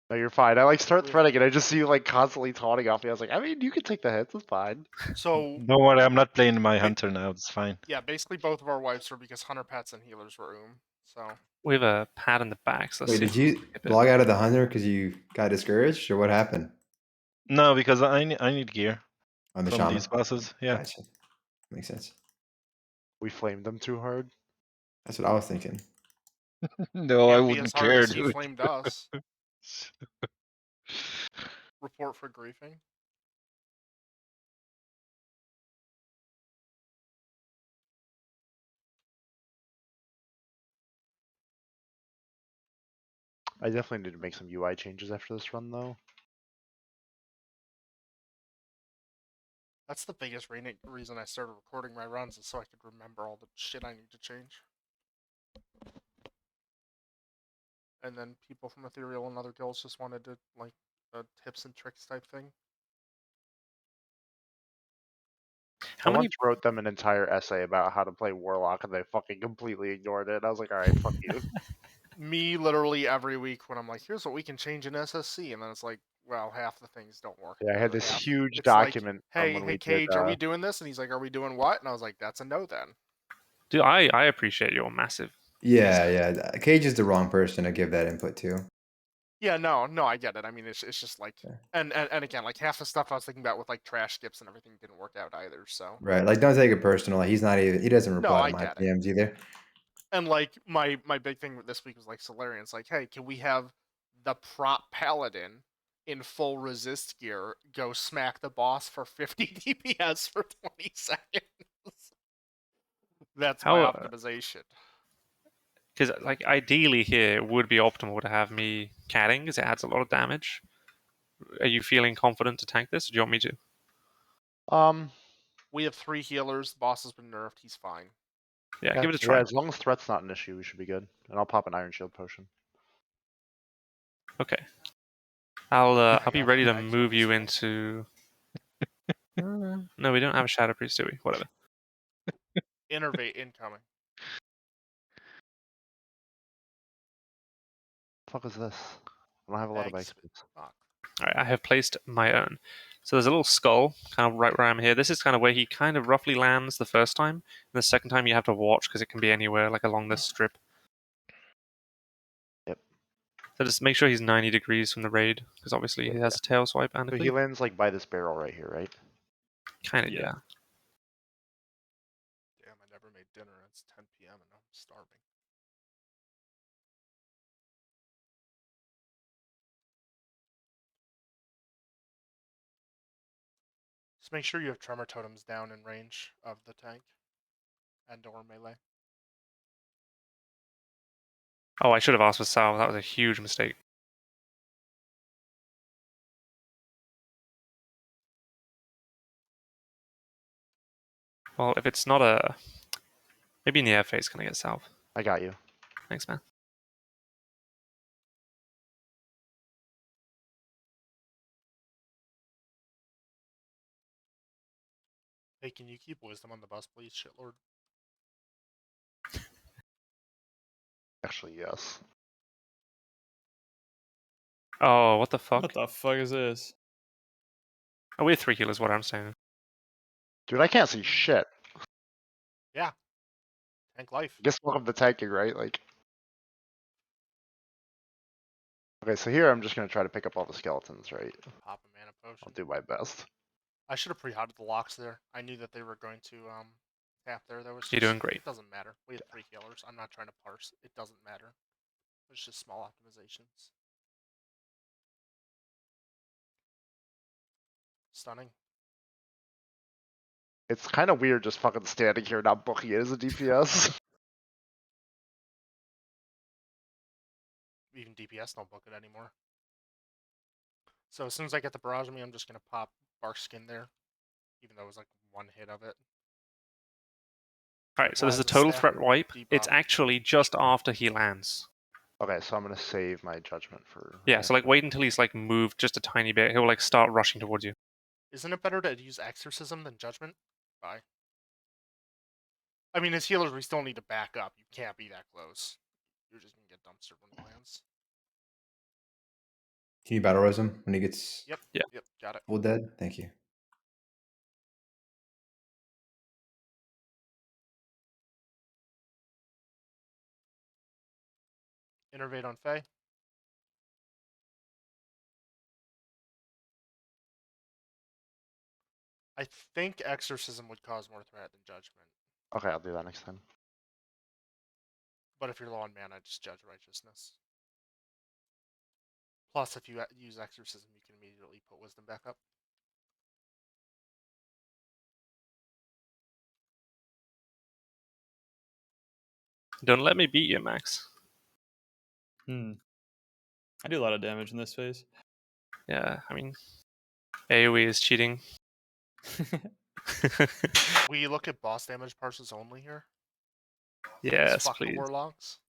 No, you're fine. I start We have- threading and I just see you constantly taunting off me. I was like, I mean, you can take the hits, it's fine. So, Don't worry, I'm not playing my hunter now, it's fine. yeah, basically both of our wipes were because Hunter Pets and healers were so. We have a pad in the back, so let's Wait, see did if we you can skip it. log out of the hunter because you got discouraged, or what happened No, because I need gear on the from shaman? these bosses. Yeah. Gotcha. Makes sense. We flamed them too hard. That's what I was thinking. No, I Can't be as wouldn't hard care, as he dude. flamed us. Report for griefing. I definitely need to make some UI changes after this run, though. That's the biggest reason I started recording my runs is so I could remember all the shit I need to change. And then people from Ethereal and other guilds just wanted to, a tips and tricks type thing. How I many? once wrote them an entire essay about how to play Warlock, and they fucking completely ignored it. I was like, alright, fuck you. me literally every week when I'm like, here's what we can change in SSC, and then it's like, well, half the things don't work. Yeah, I The had other this half, huge it's like, document from hey, when we did. Cage, are we doing this? And he's like, are we doing what? And I was like, that's a no then. Dude, I appreciate your massive. Yeah, yeah. Cage is the wrong person to give that input to. Yeah, no, I get it. I mean, it's just like, Yeah. and again, like half the stuff I was thinking about with like trash skips and everything didn't work out either. So Right. Like, don't take it personal. He's not even. He doesn't no, reply I to my get it. DMs either. And like my big thing this week was like Solarian. It's like, hey, can we have the prop paladin in full resist gear go smack the boss for 50 DPS for 20 seconds? That's my How? optimization. Because like ideally here it would be optimal to have me catting because it adds a lot of damage. Are you feeling confident to tank this? Or do you want me to? We have 3 healers. The boss has been nerfed. He's fine. Yeah, Yeah, give it a try. as long as threat's not an issue, we should be good. And I'll pop an Iron Shield potion. Okay. I'll be got ready to that move you Achilles into. No, we don't have a Shadow Priest, do we? Whatever. Innervate incoming. The fuck is this? I don't have a lot of Eggs. experts. Fuck. All right, I have placed my own. So there's a little skull, kind of right where I'm here. This is kind of where he kind of roughly lands the first time. And the second time you have to watch because it can be anywhere, like along this strip. Yep. So just make sure he's 90 degrees from the raid, because obviously he has a tail swipe and a So he cleave. lands like by this barrel right here, right? Kind of, Yeah. yeah. Damn, I never made dinner. It's 10 p.m. and I'm starving. Just make sure you have tremor totems down in range of the tank and or melee. Oh, I should have asked for Sal. That was a huge mistake. Well, if it's not a... Maybe in the air phase, can I get Salve? I got you. Thanks, man. Hey, can you keep wisdom on the bus, please, shitlord? Actually, yes. Oh, what the fuck? What the fuck is this? Oh, we have 3 healers, what I'm saying. Dude, I can't see shit. Yeah. Tank life. Guess welcome to tanking, right? Like. Okay, so here I'm just gonna try to pick up all the skeletons, right? Pop a mana potion. I'll do my best. I should have pre-hotted the locks there. I knew that they were going to tap there. That was You're doing great. It doesn't matter. We had 3 healers. I'm not trying to parse. It doesn't matter. It's just small optimizations. Stunning. It's kind of weird just fucking standing here not booking it as a DPS. Even DPS don't book it anymore. So as soon as I get the barrage on me, I'm just gonna pop Bark Skin there. Even though it was like 1 hit of it. Alright, so this is a Apply the total staff threat and wipe. It's debuff. actually just after he lands. Okay, so I'm gonna save my judgment for. Yeah, so like wait until he's like moved just a tiny bit. He'll like start rushing towards you. Isn't it better to use Exorcism than Judgment? Bye. I mean, as healers, we still need to back up. You can't be that close. You're just gonna get dumpstered when he lands. Can you battle res him when he gets Yep. Yeah. Yep. Got it. full dead? Thank you. Innervate on Fae. I think Exorcism would cause more threat than Judgment. Okay, I'll do that next time. But if you're low on mana, just Judge Righteousness. Plus, if you use Exorcism, you can immediately put Wisdom back up. Don't let me beat you, Max. I do a lot of damage in this phase. Yeah, I mean, AoE is cheating. We look at boss damage parses only here. Yes, Fuck please. the Warlocks.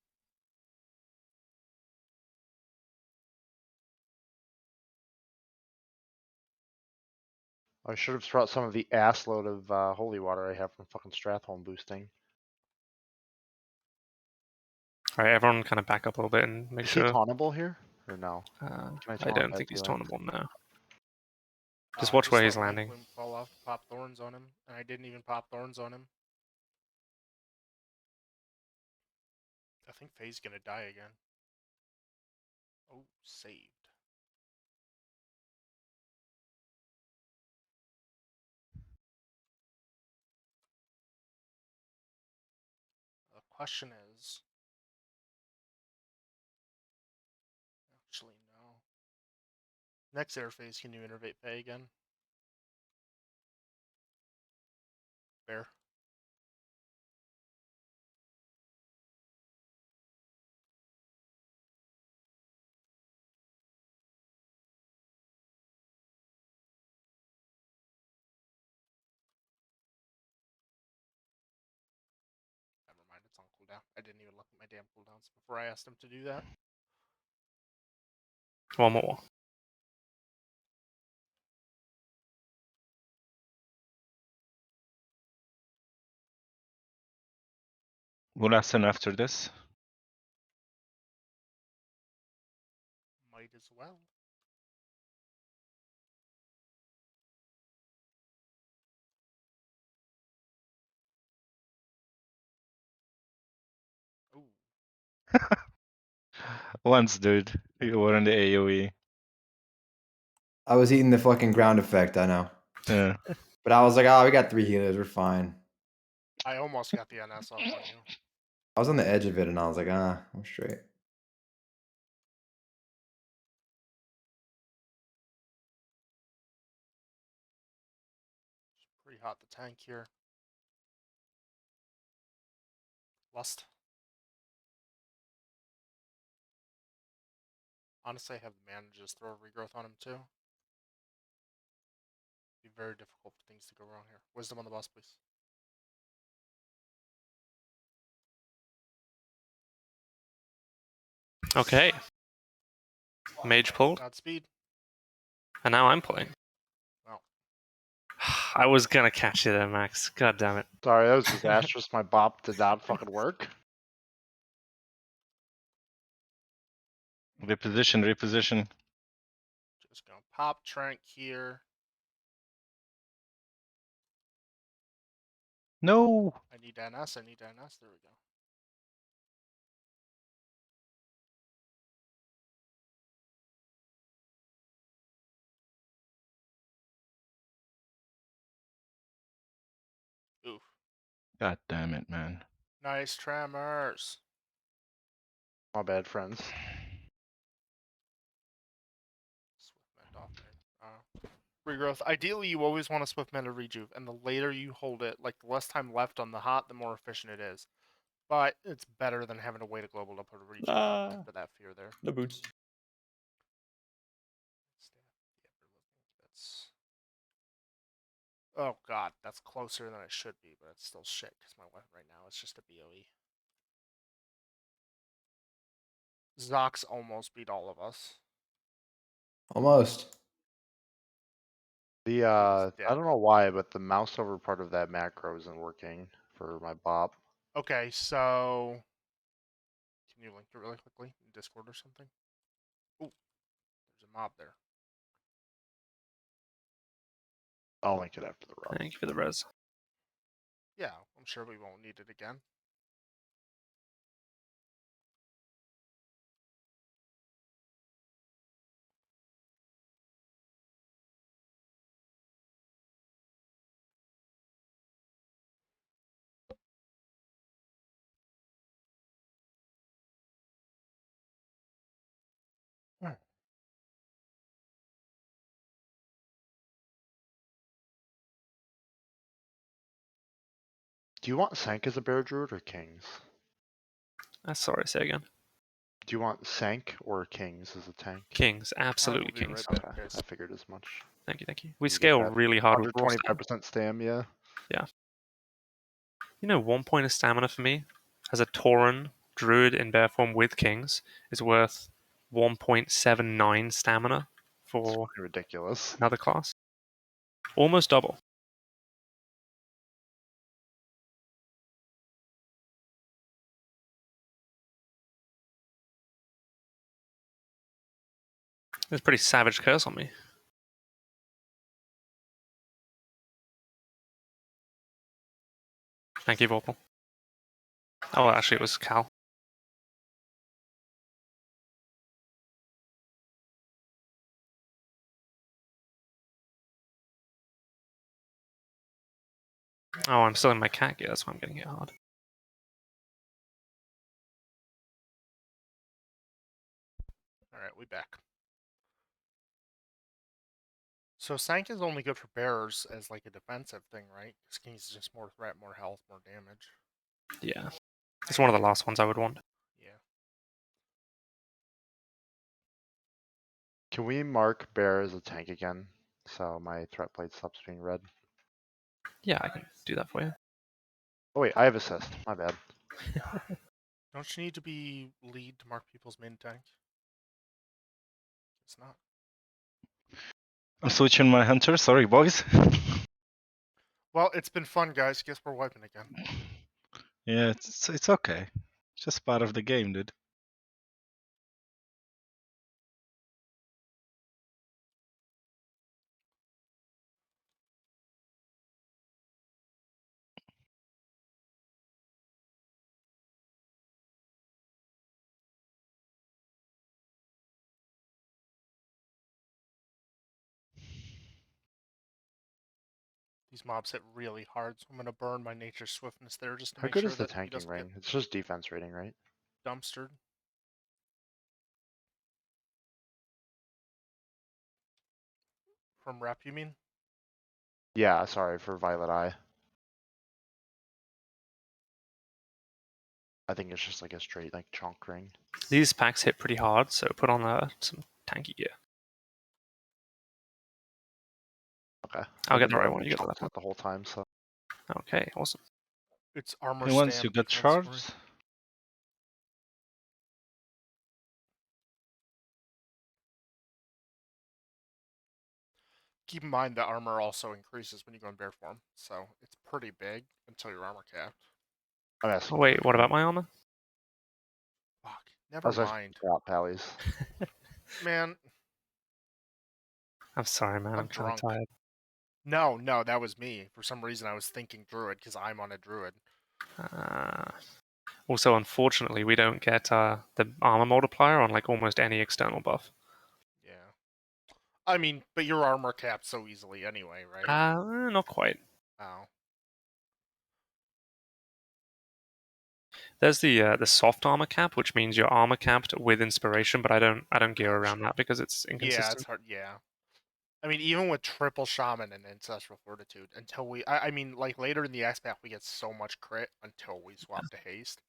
I should have brought some of the ass load of holy water I have from fucking Strathholm boosting. All right, everyone kind of back up a little bit and make Is he sure. tauntable here or no? I taunt don't as think he he's lands? tauntable now. Just watch where he's let landing. Link fall off, pop thorns on him, and I didn't even pop thorns on him. I think Faye's gonna die again. Oh, saved. The question is... Actually, no. Next air phase, can you innervate Faye again? Fair. Never mind, it's on cooldown. I didn't even look at my damn cooldowns before I asked him to do that. One more. We'll lesson after this. Might as well. Ooh. Once, dude, you were in the AoE. I was eating the fucking ground effect, I know. Yeah. But I was like, oh, we got 3 healers, we're fine. I almost got the NS off on you. I was on the edge of it and I was like, ah, I'm straight. It's pretty hot, the tank here. Lust. Honestly, I have the mana to just throw a regrowth on him too. Be very difficult for things to go wrong here. Wisdom on the boss, please. Okay. Mage pulled, Godspeed. and now I'm playing. Well, I was gonna catch you there, Max. God damn it. Sorry, that was disastrous. My bop did not fucking work. Reposition, reposition. just gonna pop Trank here. No! I need NS, I need NS. There we go. Oof. God damn it, man. Nice tremors. My bad, friends. Swift Mend off there. Regrowth. Ideally, you always want to Swift Mend or Rejuve, and the later you hold it, like the less time left on the hot, the more efficient it is. But it's better than having to wait a global to put a Rejuve up for that fear there. No boots. That's... Oh god, that's closer than it should be, but it's still shit, because my weapon right now is just a BOE. Zox almost beat all of us. Almost. The He's dead. I don't know why, but the mouse over part of that macro isn't working for my bop. Okay, so... Can you link it really quickly in Discord or something? Ooh, there's a mob there. I'll link it after the run. Thank you for the res. Yeah, I'm sure we won't need it again. Do you want Sank as a bear druid or kings? Sorry, say again. Do you want Sank or kings as a tank? Kings, I will absolutely be kings. right back, Okay, guys. I figured as much. Thank you, thank you. We You get scale that really hard with raw stam. 125% stam, yeah. You know, 1 point of stamina for me as a Tauren druid in bear form with kings is worth 1.79 stamina It's for fucking ridiculous. another class. Almost double. It's a pretty savage curse on me. Thank you, Vorpal. Oh, actually, it was Cal. Oh, I'm still in my cat gear, that's why I'm getting hit hard. Alright, we back. So Sank is only good for bearers as like a defensive thing, right? Because he's just more threat, more health, more damage. Yeah. It's one of the last ones I would want. Yeah. Can we mark bear as a tank again? So my threat plate stops being red. Yeah, I can do that for you. Oh wait, I have assist. My bad. Don't you need to be lead to mark people's main tank? It's not. I'm switching my hunter. Sorry, boys. Well, it's been fun, guys. Guess we're wiping again. Yeah, it's okay. It's just part of the game, dude. These mobs hit really hard, so I'm gonna burn my nature swiftness there just to How make good sure is the that he tanking doesn't get ring? It's just defense rating, right? dumpstered. From rep, you mean? Yeah, sorry for Violet Eye. I think it's just like a straight like chunk ring. These packs hit pretty hard, so put on some tanky gear. Okay. I'll I've get the been right running one, you get the chunks left one. out the whole time, so Okay, awesome. It's armor And once stam you get defense for me. shards, Keep in mind that armor also increases when you go in bear form, so it's pretty big until your armor capped. I'm asking. Oh, wait, what about my armor? Fuck. I Never was asking mind. for out pallies. Man, I'm sorry, man. I'm I'm kind of drunk. tired. No, that was me. For some reason, I was thinking druid because I'm on a druid. Also, unfortunately, we don't get the armor multiplier on like almost any external buff. Yeah. I mean, but your armor capped so easily anyway, right? Not quite. Oh. There's the soft armor cap, which means you're armor capped with inspiration, but I don't gear around that because it's Yeah, inconsistent. it's hard. Yeah. I mean, even with triple shaman and ancestral fortitude, until I mean, like later in the X pack, we get so much crit until we swap to haste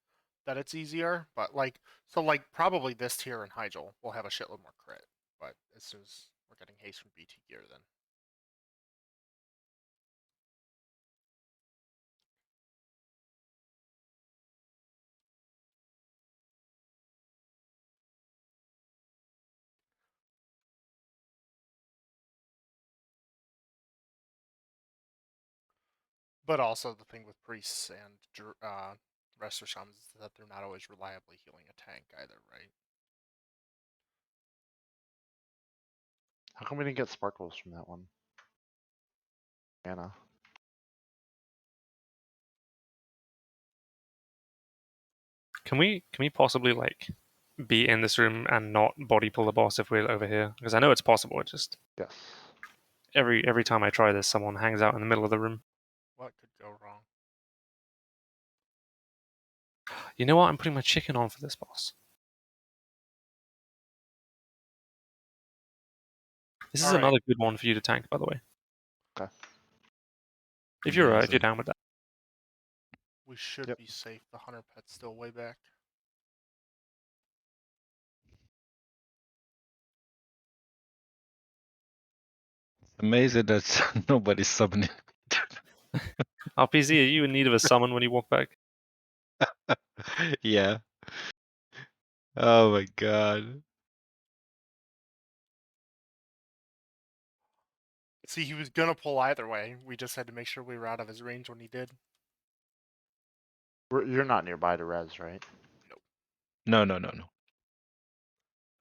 that it's easier. But like, so like probably this tier in Hyjal will have a shitload more crit. But as soon as we're getting haste from BT gear, then but also the thing with priests and Resto shamans is that they're not always reliably healing a tank either, right? How come we didn't get sparkles from that one? Anna. Can we possibly like be in this room and not body pull the boss if we're over here? Because I know it's possible. It just Yes. every time I try this, someone hangs out in the middle of the room. What could go wrong? You know what? I'm putting my chicken on for this boss. This is All right. another good one for you to tank, by the way. Okay. If you're Amazing. down with that. We should Yep. be safe. The hunter pet's still way back. amazing that nobody's summoning. RPZ, are you in need of a summon when you walk back? Yeah. Oh my god. See, he was gonna pull either way. We just had to make sure we were out of his range when he did. You're not nearby to res, right? No.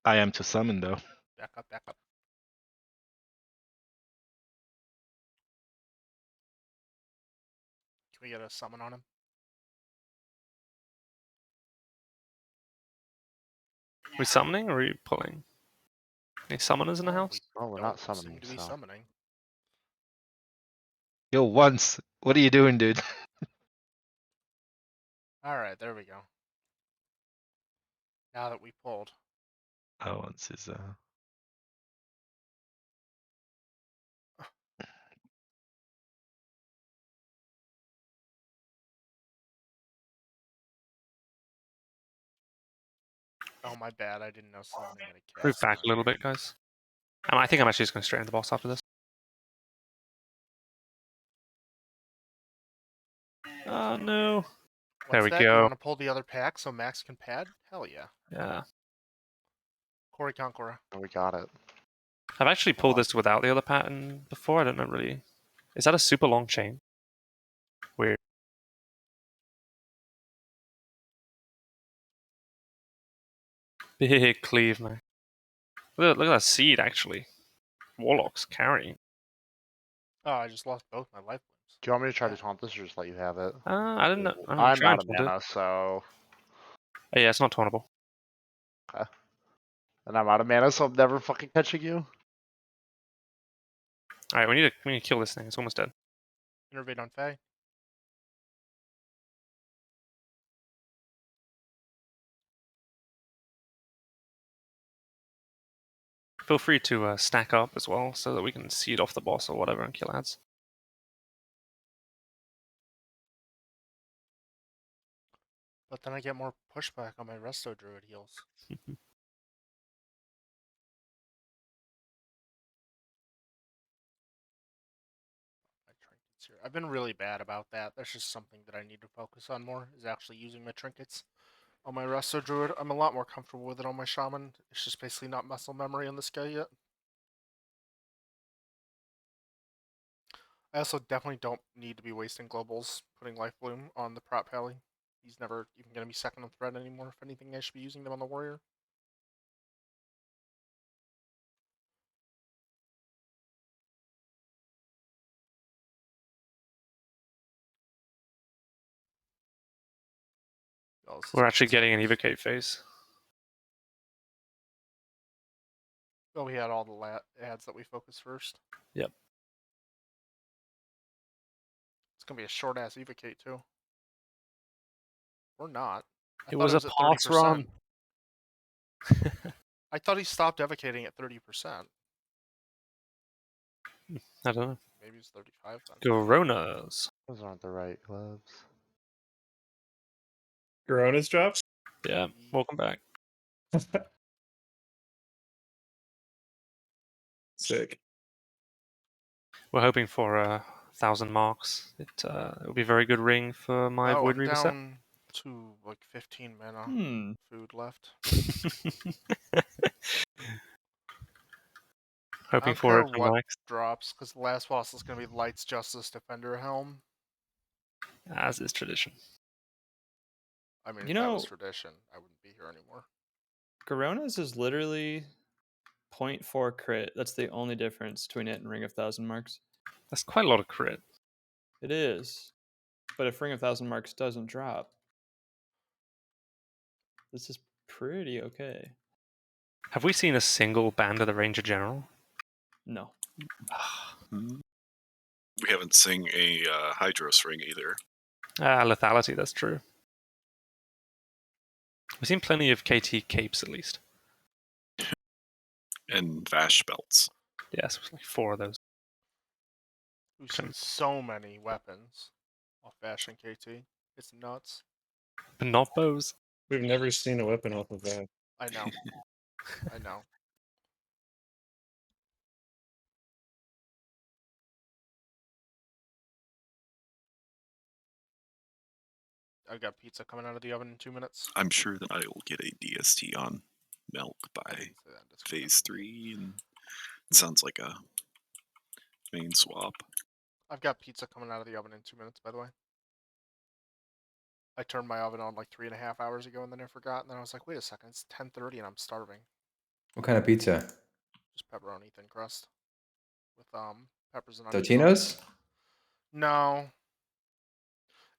I am to summon though. Back up, back up. Can we get a summon on him? We summoning or are you pulling? Any summoners in the house? We Oh, we're don't not seem summoning, to be so. summoning. Yo, once. What are you doing, dude? Alright, there we go. Now that we pulled. Oh, once is Oh, my bad. I didn't know summoning had a Move cast back a time. little bit, guys. I think I'm actually just going straight into the boss after this. Oh, no. What's There we that? You go. want to pull the other pack so Max can pad? Hell yeah. Yeah. Cory Conqueror. Oh, we got it. I've actually Oh, pulled wow. this without the other pattern before. I don't know really. Is that a super long chain? Weird. Big cleave, man. Look at that seed, actually. Warlocks carrying. Oh, I just lost both my life blooms. Do you want me to try Yeah. to taunt this or just let you have it? I didn't know. I'm I'm trying out to of do it. mana, so. Oh, yeah, it's not tauntable. Okay. And I'm out of mana, so I'm never fucking catching you. Alright, we need to kill this thing. It's almost dead. Innervate on Fae. Feel free to stack up as well so that we can seed off the boss or whatever and kill ads. But then I get more pushback on my Resto druid heals. My trinkets here. I've been really bad about that. That's just something that I need to focus on more, is actually using my trinkets on my Resto druid. I'm a lot more comfortable with it on my shaman. It's just basically not muscle memory on this guy yet. I also definitely don't need to be wasting globals putting life bloom on the prop pally. He's never even going to be second on thread anymore. If anything, I should be using them on the warrior. Oh, We're actually getting an evocate phase. Oh, we had all the ads that we focused first. Yep. It's going to be a short ass evocate too. Or not. It was a at pass 30%. run. I thought he stopped evocating at 30%. I don't know. Maybe it's 35 then. Coronas. Those aren't the right gloves. Coronas drops. Yeah, welcome back. Sick. We're hoping for 1,000 marks. It'll be a very good ring for my Oh, Void I'm Reaver set. down to like 15 mana Hmm. food left. I Hoping don't for care it for what Max, drops, because the last boss is going to be Lights, Justice, Defender, Helm. as is tradition. I mean, You if that was know- tradition, I wouldn't be here anymore. Coronas is literally 0.4 crit. That's the only difference between it and Ring of Thousand Marks. That's quite a lot of crit. It is. But if Ring of Thousand Marks doesn't drop, this is pretty okay. Have we seen a single Band of the Ranger General? No. We haven't seen a Hydros ring either. Lethality, that's true. We've seen plenty of KT capes at least. And Vash belts. Yes, like 4 of those. We've seen so many weapons off Bash and KT. It's nuts. But not bows. We've never seen a weapon off of that. I know. I know. I've got pizza coming out of the oven in 2 minutes. I'm sure that I will get a DST on Milk I by didn't say that, just phase 3, and it sounds like a main swap. I've got pizza coming out of the oven in 2 minutes, by the way. I turned my oven on like 3.5 hours ago, and then I forgot, and then I was like, wait a second, it's 10:30 and I'm starving. What kind of pizza? Just pepperoni thin crust with peppers and onions. Totino's? No,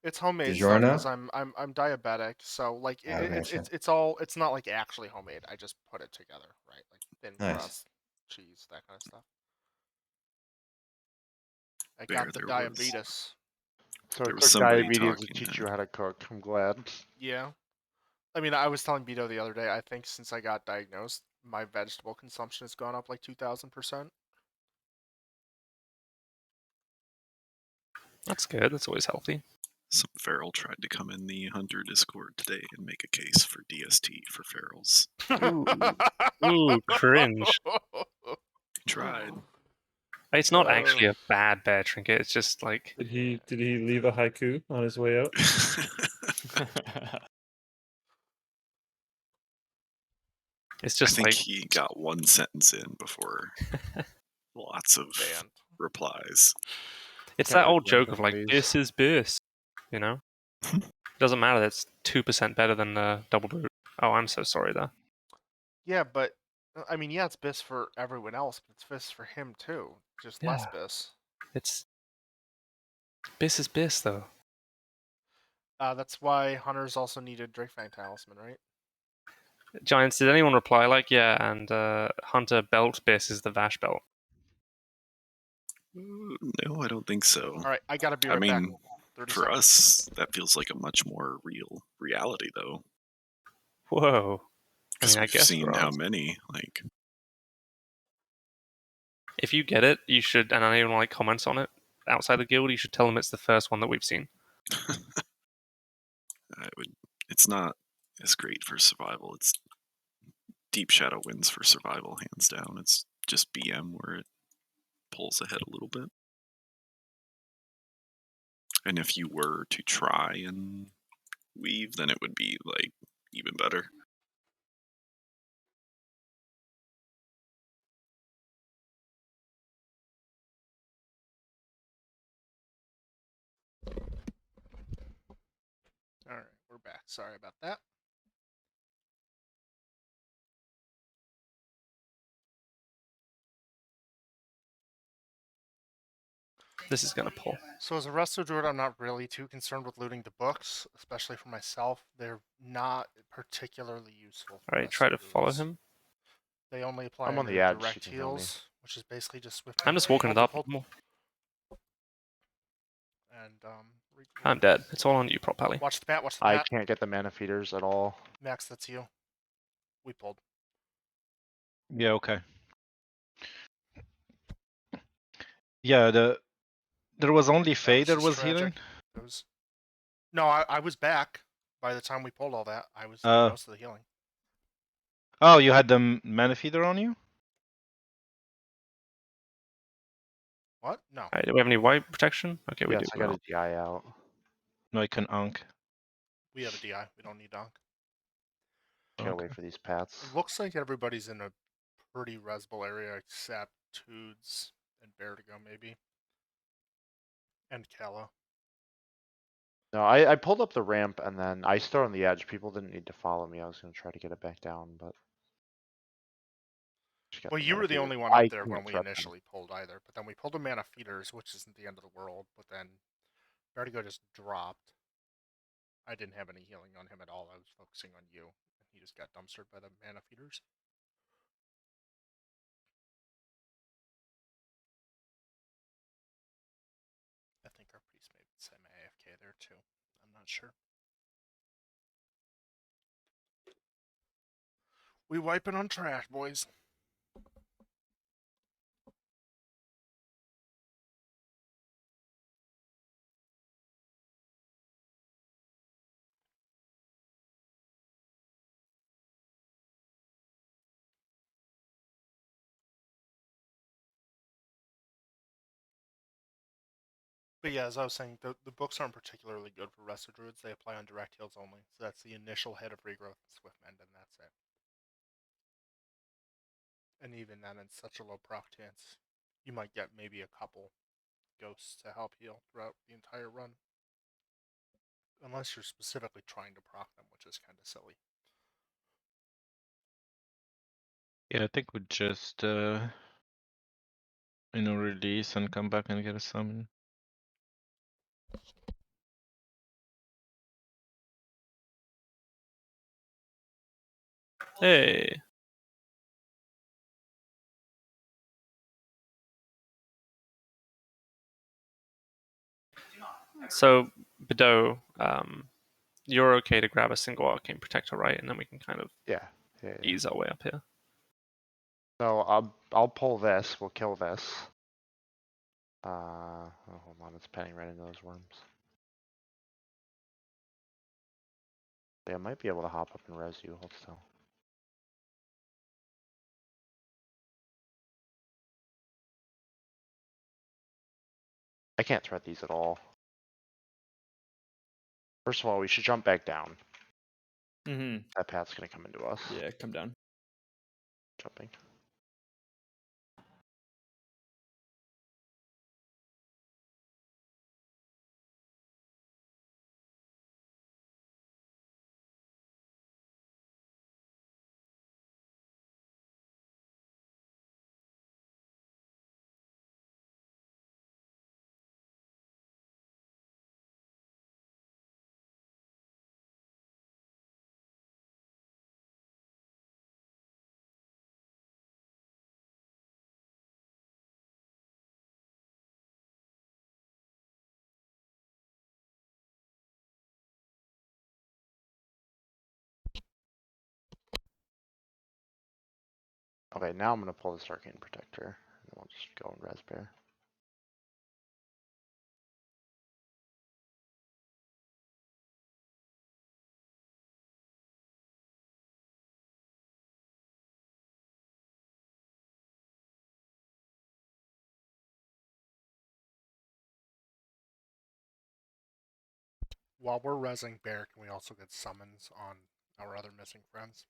it's homemade stuff DiGiorno? because I'm diabetic, so like Okay, shit. it's not like actually homemade. I just put it together, right? Like thin Nice. crust, cheese, that kind of stuff. I Bear, got the there diabetes. So There it was took somebody diabetes to talking teach to- you how to cook. I'm glad. Yeah. I mean, I was telling Beto the other day, I think since I got diagnosed, my vegetable consumption has gone up like 2,000%. That's good. That's always healthy. Some feral tried to come in the Hunter Discord today and make a case for DST for ferals. Ooh, cringe. Tried. It's not actually a bad bear trinket. It's just like Did he leave a haiku on his way out? it's I just think like he got one sentence in before lots of Banned. replies. it's Can't that old recommend joke of them, like please. this is this, you know. It doesn't matter. That's 2% better than the double brute. Oh, I'm so sorry there. Yeah, but I mean, yeah, it's bis for everyone else, but it's bis for him too. Just less bis. It's bis is bis though. That's why hunters also needed Drakefang Talisman, right? Giants, did anyone reply like yeah? And Hunter belt bis is the Vash belt. No, I don't think so. All right, I gotta be I right back. mean, 30 for seconds. us, that feels like a much more real reality, though. Whoa. I Because mean, I we've guess seen for how us. many, like, If you get it, you should, and anyone like comments on it outside the guild, you should tell them it's the first one that we've seen. it's not as great for survival. It's Deep Shadow wins for survival, hands down. It's just BM where it pulls ahead a little bit. And if you were to try and weave, then it would be like even better. All right, we're back. Sorry about that. This is gonna pull. So as a Resto druid, I'm not really too concerned with looting the books, especially for myself. They're not particularly useful. For Alright, try Resto to follow druids. him. They only apply I'm on under the edge, direct you can heal me. heals, which is basically just Swift. I'm just walking it up. And I'm dead. It's all on you, Prop Pally. watch the bat. Watch the I bat. can't get the mana feeders at all. Max, that's you. We pulled. Yeah, okay. Yeah, there was only Faye was that just was tragic. healing. It was. No, I was back by the time we pulled all that. I was doing most of the healing. Oh, you had the mana feeder on you? What? No. Alright, do we have any white protection? Okay, we Yes, do. I got a DI out. No, I can unk. We have a DI. We don't need donk. Gotta Okay. wait for these pats. It looks like everybody's in a pretty resable area except Toods and Vertigo, maybe. And Kella. No, I pulled up the ramp and then I started on the edge. People didn't need to follow me. I was gonna try to get it back down, but. Well, you were the only one up there when we initially pulled either, but then we pulled a mana feeders, which isn't the end of the world, but then Vertigo just dropped. I didn't have any healing on him at all. I was focusing on you, and he just got dumpstered by the mana feeders. I think our priest may be semi-AFK there too. I'm not sure. We wiping on trash, boys. But yeah, as I was saying, the books aren't particularly good for Resto Druids. They apply on direct heals only. So that's the initial hit of regrowth and Swift Mend, and that's it. And even then, it's such a low proc chance. You might get maybe a couple ghosts to help heal throughout the entire run. Unless you're specifically trying to proc them, which is kind of silly. Yeah, I think we just release and come back and get a summon. Hey. So, Bedeau, you're okay to grab a single Arcane Protector, right? And then we can kind of Yeah. Yeah. ease our way up here. So I'll pull this. We'll kill this. Oh, hold on, it's penning right into those worms. Yeah, I might be able to hop up and res you. Hold still. I can't threat these at all. First of all, we should jump back down. Mm-hmm. That path's gonna come into us. Yeah, come down. Jumping. Okay, now I'm gonna pull this Arcane Protector, and then we'll just go and res bear. While we're resing bear, can we also get summons on our other missing friends?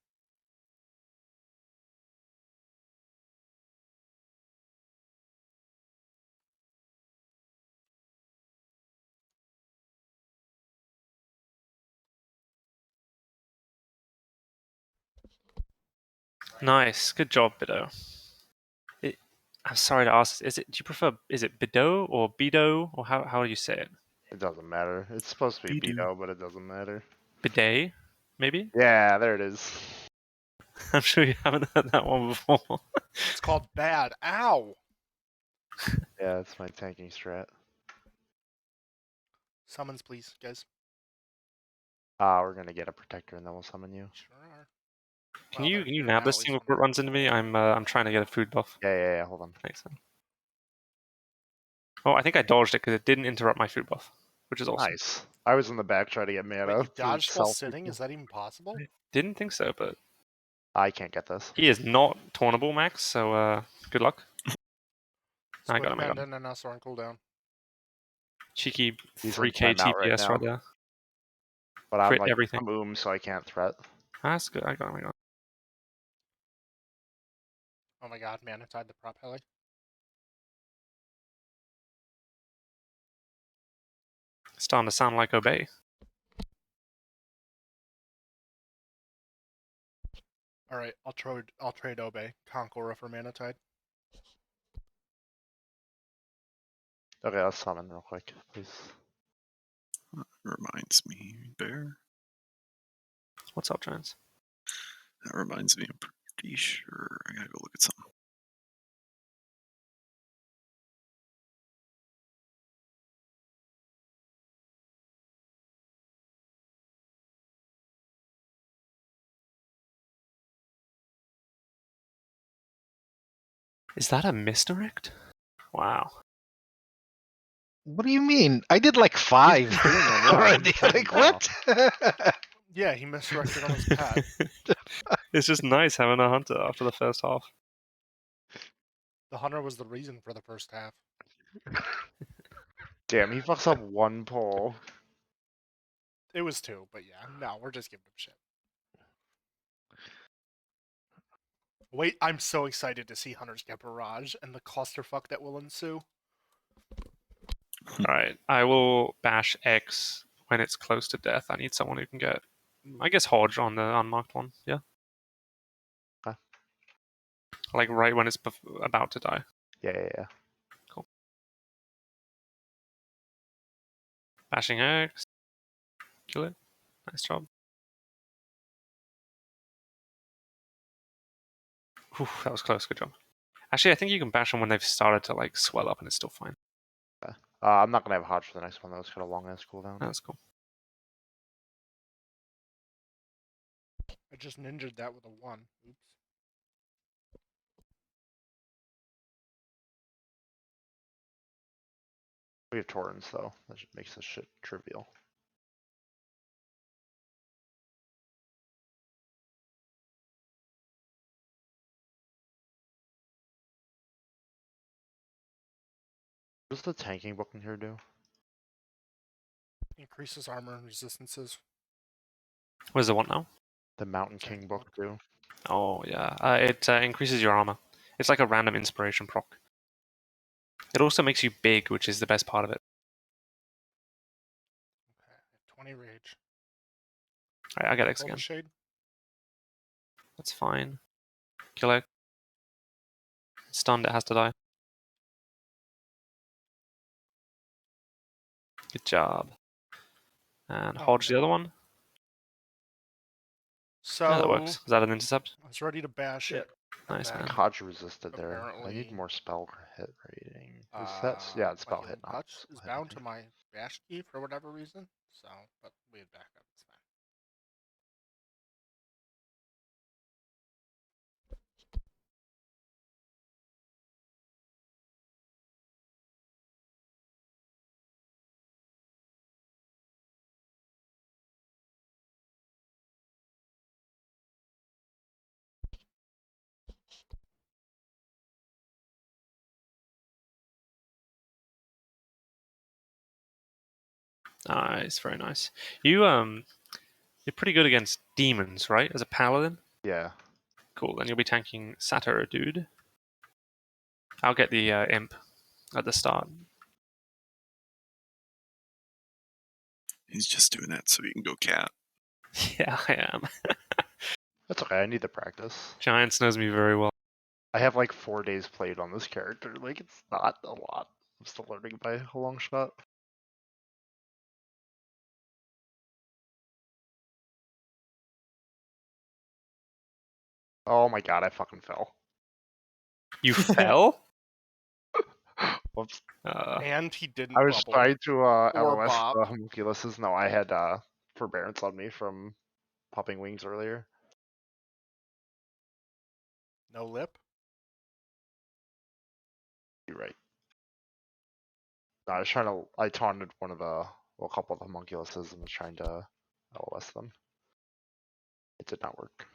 Nice, good job, Bedeau. I'm sorry to ask. Do you prefer? Is it Bedeau or Bido, or how do you say it? It doesn't matter. It's supposed to be Bidu. Beto, but it doesn't matter. Bidet, maybe? Yeah, there it is. I'm sure you haven't heard that one before. It's called bad. Ow! Yeah, it's my tanking strat. Summons, please, guys. We're gonna get a protector and then we'll summon you. Sure are. Can Well, you they're nab now this at thing least before it one. runs into me? I'm trying to get a food buff. Yeah, hold on. Thanks. Oh, I think I dodged it because it didn't interrupt my food buff, which is awesome. Nice. I was in the back trying to get mana. Wait, you to dodged while sell sitting? people. Is that even possible? Didn't think so, but I can't get this. he is not taunable, Max. So good luck. I Squid got him. Dependent and us are on cooldown. Cheeky He's in 3k timeout right TPS now. right there. But I'm Crit like, everything. I'm so I can't threat. That's good. I got him. Oh my god, man, inside the prop heli. Starting to sound like Obey. Alright, I'll trade Obey. Conqueror for Mana Tide. Okay, let's summon real quick, please. Reminds me, Bear. What's up, Giants? That reminds me, I'm pretty sure I gotta go look at something. Is that a misdirect? Wow. What do you mean? I did like 5 doing them wrong. already. He's doing Like them wrong. what? Yeah, he misdirected on his pad. It's just nice having a hunter after the first half. The hunter was the reason for the first half. Damn, he fucks up one pull. It was 2, but yeah, no, we're just giving him shit. Wait, I'm so excited to see hunters get barrage and the clusterfuck that will ensue. Alright, I will bash X when it's close to death. I need someone who can get, I guess, Hodge on the unmarked one. Yeah. Like right when it's about to die. Yeah. Cool. Bashing X. Kill it. Nice job. Whew, that was close. Good job. Actually, I think you can bash them when they've started to like swell up and it's still fine. I'm not gonna have Hodge for the next one though. It's got a long ass cooldown. That's cool. I just ninjaed that with a 1. Oops. We have Torrents though. That just makes this shit trivial. What does the tanking book in here do? Increases armor and resistances. What does it want now? The Mountain King book do? Oh, yeah. It increases your armor. It's like a random inspiration proc. It also makes you big, which is the best part of it. Okay, 20 rage. Alright, I got X Roll the again. shade. That's fine. Kill it. Stunned, it has to die. Good job. And Hodge the other one. So Yeah, that works. Is that an intercept? I was ready to bash it. Nice, and man. then Hodge resisted there. I apparently, need more spell hit rating. Is that? Yeah, it's my spell healing hit, not touch spell is hit, I bound to think. my bash key for whatever reason. So, but we had backup. It's fine. Nice, very nice. You're pretty good against demons, right? As a paladin? Yeah. Cool, then you'll be tanking Satyr, dude. I'll get the imp at the start. He's just doing that so he can go cat. Yeah, I am. That's okay, I need the practice. Giants knows me very well. I have like 4 days played on this character. Like, it's not a lot. I'm still learning by a long shot. Oh my god, I fucking fell. You fell? Whoops. And he didn't I was bubble trying to or LOS bop. the homunculuses. No, I had forbearance on me from popping wings earlier. No lip. You're right. No, I was trying to. I taunted one of the, well, a couple of the homunculuses and was trying to LOS them. It did not work.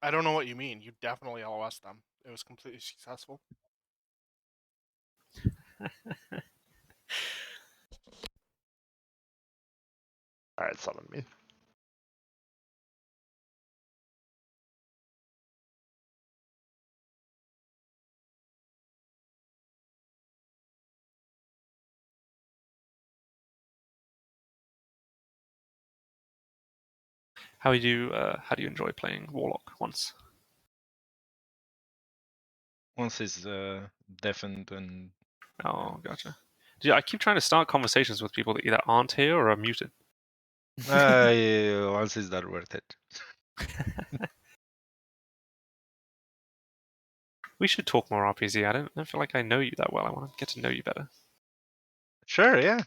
I don't know what you mean. You definitely LOS them. It was completely successful. Alright, summon me. How do you enjoy playing Warlock once? Once he's deafened and Oh, gotcha. Dude, I keep trying to start conversations with people that either aren't here or are muted. once he's not worth it. We should talk more RPZ. I don't feel like I know you that well. I want to get to know you better. Sure, yeah.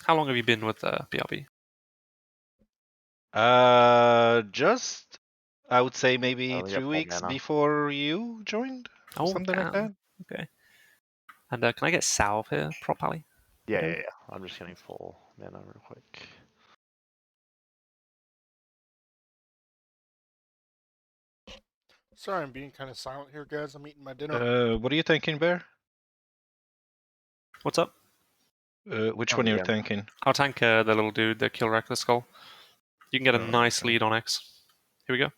How long have you been with BRB? Just I would say maybe only 3 got full weeks mana. before you joined, or Oh, something like that. damn. Okay. And can I get salve here, properly? Yeah. I'm just getting full mana real quick. Sorry, I'm being kind of silent here, guys. I'm eating my dinner. What are you thinking, Bear? What's up? Which On one the you're end. thinking? I'll tank the little dude, the kill wreck the skull. You can get a Oh, nice okay. lead on X. Here we go.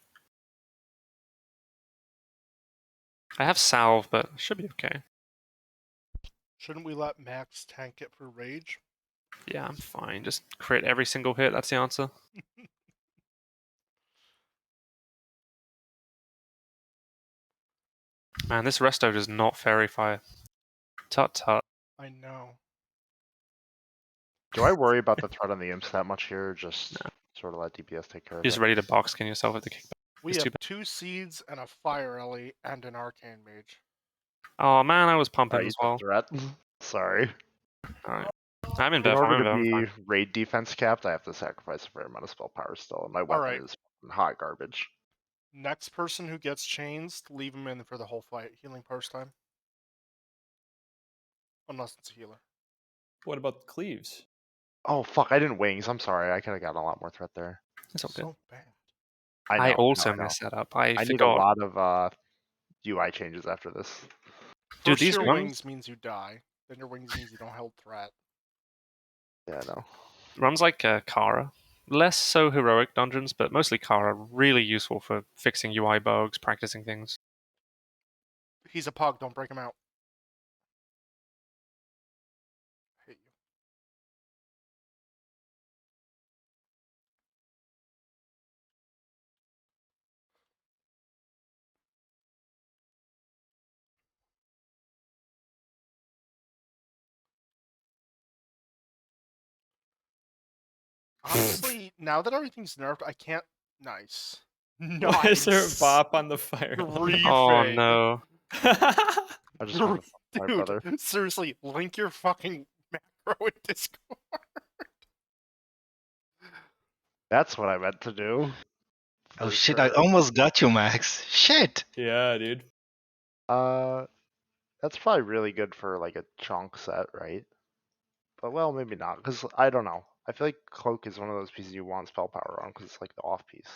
I have salve, but it should be okay. Shouldn't we let Max tank it for rage? Yeah, I'm fine. Just crit every single hit. That's the answer. Man, this Resto does not fairy fire. Tut tut. I know. Do I worry about the threat on the imps that much here? Or just sort of let DPS take care of You're just it. ready to box skin yourself at the kickback. We It's have too 2 seeds and a fire ellie and an arcane mage. Oh man, I was pumping Right, as well. threat. Sorry. Alright. I'm in In buff, I'm order in to buff, I'm be fine. raid defense capped, I have to sacrifice a fair amount of spell power still, and my weapon Alright. is hot garbage. Next person who gets chains, leave him in for the whole fight. Healing first time. Unless it's a healer. What about the cleaves? Oh fuck! I didn't wings. I'm sorry. I could have gotten a lot more threat there. It's all good. So bad. I know. also I know. messed that up. I I need a forgot. lot of UI changes after this. Dude, First these your runs- wings means you die. Then your wings means you don't hold threat. Yeah, I know. Runs like Kara. Less so heroic dungeons, but mostly Kara. Really useful for fixing UI bugs, practicing things. He's a pug, don't break him out. I hate you. Honestly, now that everything's nerfed, I can't. Nice. Why is there a Nice. bop on the fire? Oh no. I just found my Dude, brother. seriously, link your fucking macro in Discord. That's what I meant to do. Oh For shit! I sure. almost got you, Max. Shit. Yeah, dude. That's probably really good for like a chunk set, right? But well, maybe not, because I don't know. I feel like cloak is one of those pieces you want spell power on, because it's like the off piece.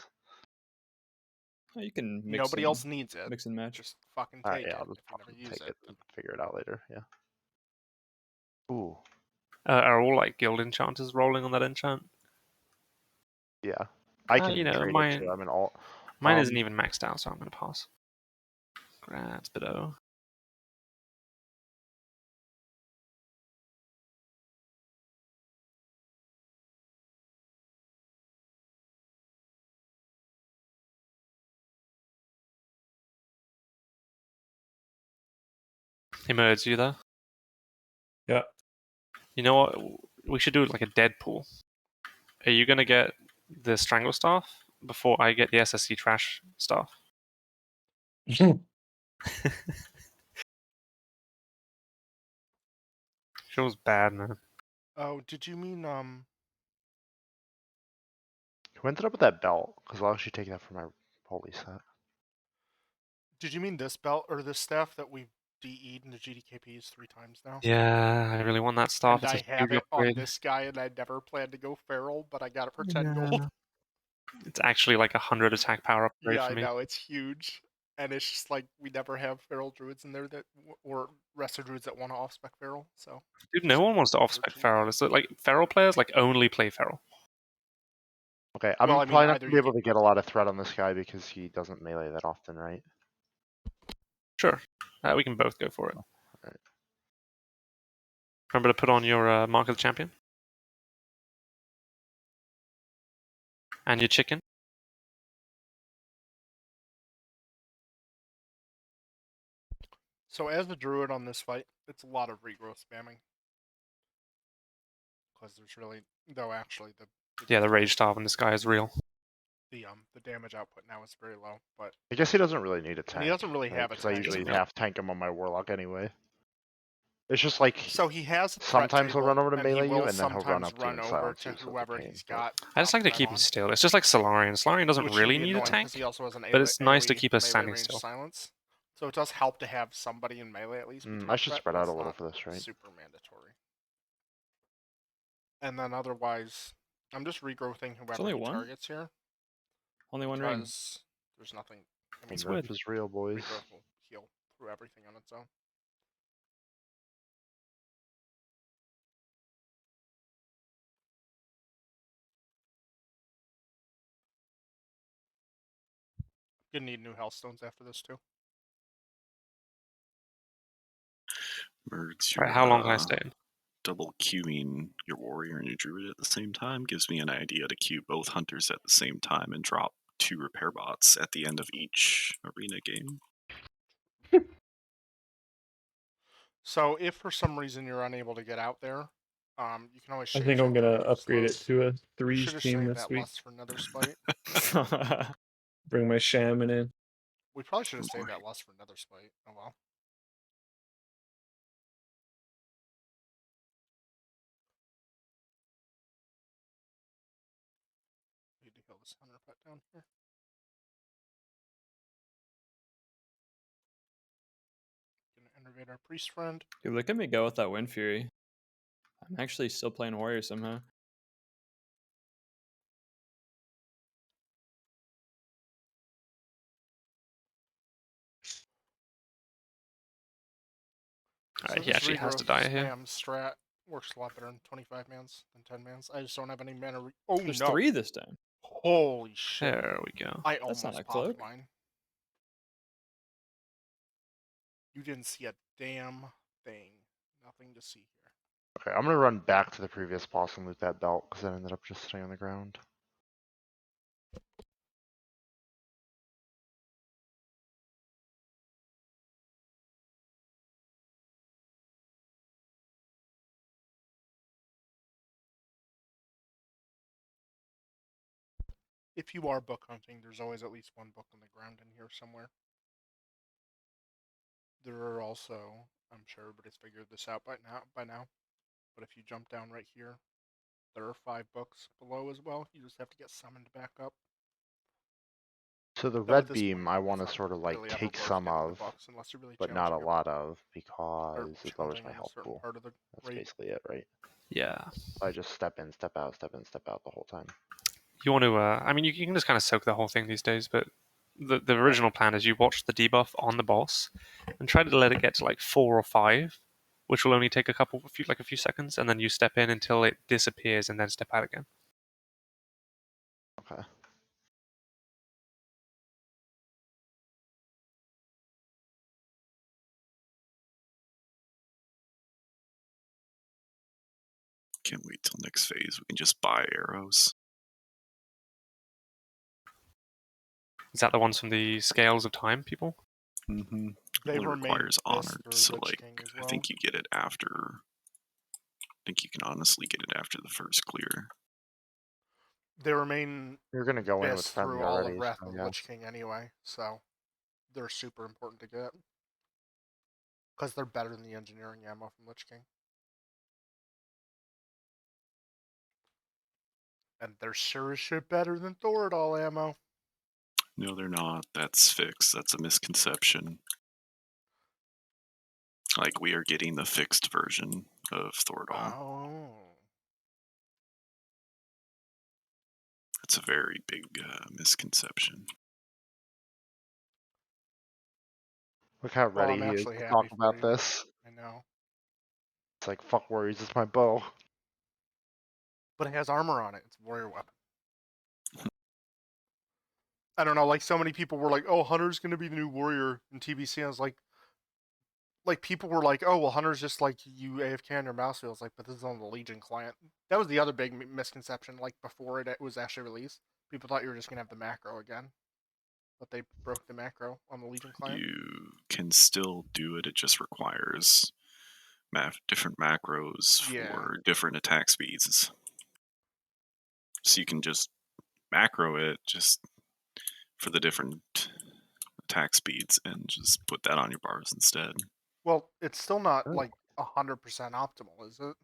Oh, you can mix Nobody and, else needs it. mix and match. Just fucking Alright, take yeah, I'll it just if you never fucking use take it. it and figure it out later. Yeah. Ooh, Are all like guild enchanters rolling on that enchant? yeah. I can you know, trade mine- it too. I'm an alt. Mine isn't even maxed out, so I'm gonna pass. Grats, Bido. Emerge, you there? Yeah. You know what? We should do like a Deadpool. Are you gonna get the Strangle Staff before I get the SSC Trash Staff? Feels bad, man. Oh, did you mean Who ended up with that belt? Because I'll actually take that for my holy set. did you mean this belt or this staff that we've DE'd into GDKPs 3 times now? Yeah, I really want that staff. And It's I a have huge it on upgrade. this guy, and I never planned to go feral, but I got it for 10 gold. It's actually like 100 attack power upgrade Yeah, for I me. know, it's huge. And it's just like, we never have feral druids in there that, or Resto druids that want to off-spec feral, so. Dude, no one wants to off-spec feral. It's like feral players like only play feral. Okay, I'm Well, I mean, probably not either gonna be you able to get a lot of threat on this guy because he doesn't melee that often, right? Sure, we can both go for it. Alright. Remember to put on your Mark of the Champion and your chicken. So as a druid on this fight, it's a lot of regrowth spamming. Because there's really, though actually Yeah, the Rage Starve in this guy is real. the damage output now is very low, but I guess he doesn't really need a tank. and he doesn't really have a because I tank. usually Doesn't half tank him on my warlock anyway. It's just like So he has a threat sometimes he'll table, run over to and melee he you, will and then he'll run sometimes up to you and over silence to you, so it's a whoever pain, he's but- got. I just like to threat keep him on, still. It's just like Solarian. Solarian doesn't which really can be need a annoying tank. 'cause he also has an but it's nice to AoE keep us melee standing range still. silence. So it does help to have somebody in melee at least. I should spread out a little for this, right? Super mandatory. And then otherwise, I'm just regrowthing whoever only he one? targets here. Only one ring. Because there's nothing. I mean, It's Nerf weird. is real, boys. regrowth will heal through everything on its own. Gonna need new Hellstones after this too. Mercs, Right, how long can I stay in? double queuing your warrior and your druid at the same time gives me an idea to queue both hunters at the same time and drop 2 repair bots at the end of each arena game. So if for some reason you're unable to get out there, you can always I change think I'm that gonna Confuse upgrade it load. to a We threes should have team saved this that week. lust for Nether Spite. Bring my shaman in. We probably should have Boy. saved that lust for Nether Spite. Oh well. Need to kill this hunter pet down here. Gonna innervate our priest friend. Dude, look at me go with that Wind Fury. I'm actually still playing Warrior somehow. Alright, he this actually has to regrowth die here. spam strat works a lot better in 25 mans than 10 mans. I just don't have any mana. Oh There's no! 3 this time. Holy shit! There we go. I That's not almost a popped cloak. mine. You didn't see a damn thing. Nothing to see here. Okay, I'm gonna run back to the previous boss and loot that belt because it ended up just staying on the ground. If you are book hunting, there's always at least one book on the ground in here somewhere. There are also, I'm sure everybody's figured this out by now. But if you jump down right here, there are 5 books below as well. You just have to get summoned back up. So the Though at red this beam point, I it's want to not sort of like really ever take worth some getting the of, books unless you're really but not a challenging lot of or because it lowers challenging my in a health certain pool. part of the That's raid. basically it, right? Yeah. I just step in, step out, step in, step out the whole time. You want to, I mean, you can just kind of soak the whole thing these days, but the original plan is you watch the debuff on the boss and try to let it get to like 4 or 5, which will only take a few seconds, and then you step in until it disappears and then step out again. Okay. Can't wait till next phase. We can just buy arrows. Is that the ones from the Scales of Time people? Mm-hmm. They Only remain requires this honored, through so Lich like King as I well. think you get it after. I think you can honestly get it after the first clear. They remain You're gonna go in with this friendly through all already, of Wrath so of yes. Lich King anyway, so they're super important to get. Because they're better than the engineering ammo from Lich King. And they're sure as shit better than Thoradol ammo. No, they're not. That's fixed. That's a misconception. Like, we are getting the fixed version of Thoradol. Oh. That's a very big misconception. Look how Well, ready I'm he is actually to happy talk for about you. this. I know. It's like, fuck warriors, it's my bow. But it has armor on it. It's a warrior weapon. I don't know, like so many people were like, oh, Hunter's gonna be the new warrior in TBC. I was like people were like, oh, well, Hunter's just like you AFK on your mouse wheel. It's like, but this is on the Legion client. That was the other big misconception, like before it was actually released. People thought you were just gonna have the macro again. But they broke the macro on the Legion client. You can still do it. It just requires different macros for different attack speeds. So you can just macro it just for the different attack speeds and just put that on your bars instead. Well, it's still not Oh. like 100% optimal, is it?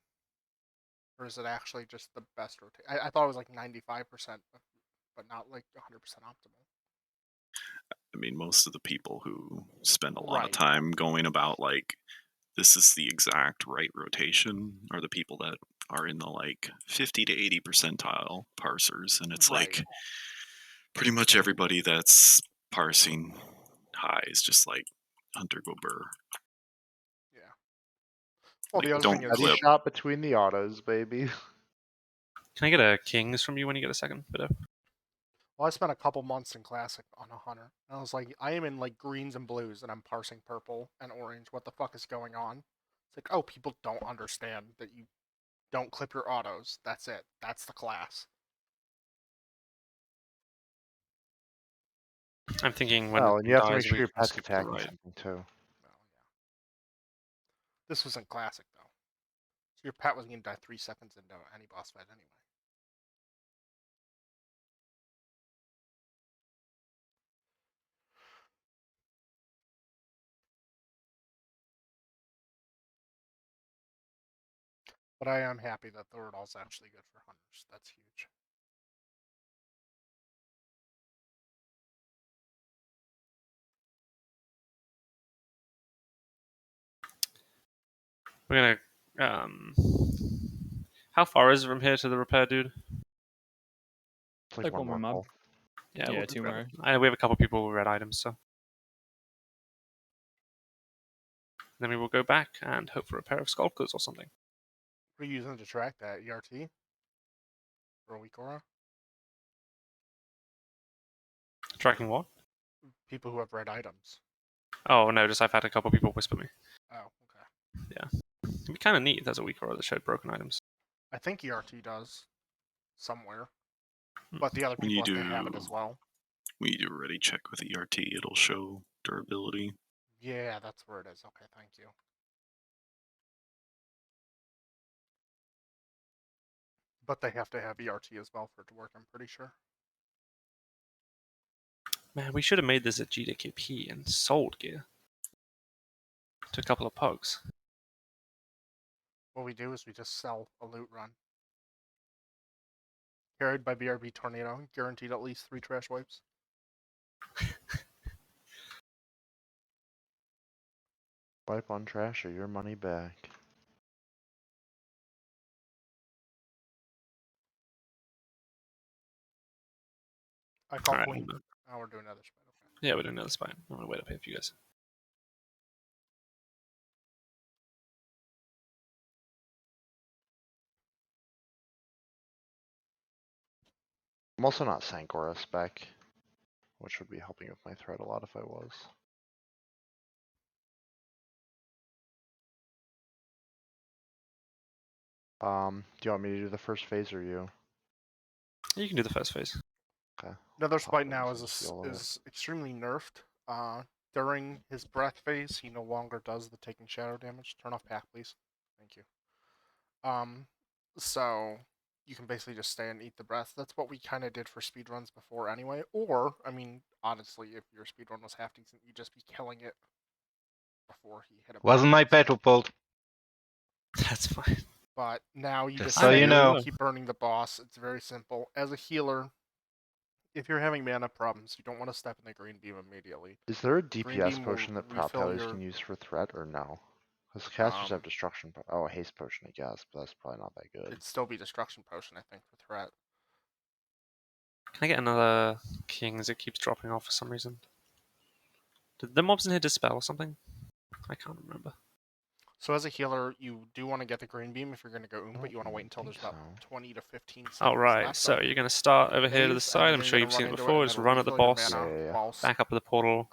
Or is it actually just the best rotation? I thought it was like 95%, but not like 100% optimal. I mean, most of the people who spend a lot of Right. time going about like this is the exact right rotation are the people that are in the like 50 to 80 percentile parsers, and it's Right. like pretty much everybody that's parsing high is just like Hunter go burr. Yeah. Well, Like, the other don't thing is, Heavy clip. shot between the autos, baby. Can I get a Kings from you when you get a second? well, I spent a couple months in Classic on a Hunter. And I was like, I am in like greens and blues, and I'm parsing purple and orange. What the fuck is going on? It's like, oh, people don't understand that you don't clip your autos. That's it. That's the class. I'm thinking when Well, the and thing you have to make dies, sure we your can pet's skip to the attacking right. something too. Well, yeah. This was in Classic, though. So your pet was going to die 3 seconds into any boss fight anyway. But I am happy that Thoradol's actually good for hunters. That's huge. We're gonna. How far is it from here to the repair dude? It's like one more mob. pull. Yeah, Yeah, we'll 2 grab more. it. We have a couple people with red items, so. Then we will go back and hope for a pair of skulkers or something. What are you using to track that? ERT? Or a weak aura? Tracking what? People who have red items. Oh no, just I've had a couple people whisper me. Oh, okay. Yeah. It'd be kind of neat if there's a weak aura that showed broken items. I think ERT does. Somewhere. But the other When people you have to have it do as well. when you do a ready check with ERT, it'll show durability. Yeah, that's where it is. Okay, thank you. But they have to have ERT as well for it to work, I'm pretty sure. Man, we should have made this a GDKP and sold gear to a couple of pugs. What we do is we just sell a loot run. Carried by BRB Tornado, guaranteed at least 3 trash wipes. Wipe on trash or your money back. I call Alright. Queen. Oh, we're doing another spot. Okay. Yeah, we're doing another spine. I'm gonna wait up here for you guys. I'm also not Sankora spec, which would be helping with my threat a lot if I was. Do you want me to do the first phase or you? You can do the first phase. Okay. Another Pop spite in now some seal of it. is extremely nerfed. During his breath phase, he no longer does the taking shadow damage. Turn off pack, please. Thank you. So you can basically just stay and eat the breath. That's what we kind of did for speedruns before anyway. Or, I mean, honestly, if your speedrun was half decent, you'd just be killing it before he hit a Wasn't my breath. battle bolt. That's fine. But now you Just just so stay you and know. keep burning the boss. It's very simple. As a healer, if you're having mana problems, you don't want to step in the green beam immediately. Is there a Green DPS beam will potion that prop refill towers your can use for threat or no? Because casters have destruction. Oh, a haste potion, I guess, but that's probably not that good. It'd still be destruction potion, I think, for threat. Can I get another king as it keeps dropping off for some reason? Did the mobs in here dispel or something? I can't remember. So as a healer, you do want to get the green beam if you're going to go I but you want to wait until think there's about so. 20 to 15 seconds Alright, left so of you're going to start over here to the phase, side. and I'm then sure you're you've going seen to it run into before. and Just it'll run at the refill your boss, mana Yeah. whilst back up to the portal.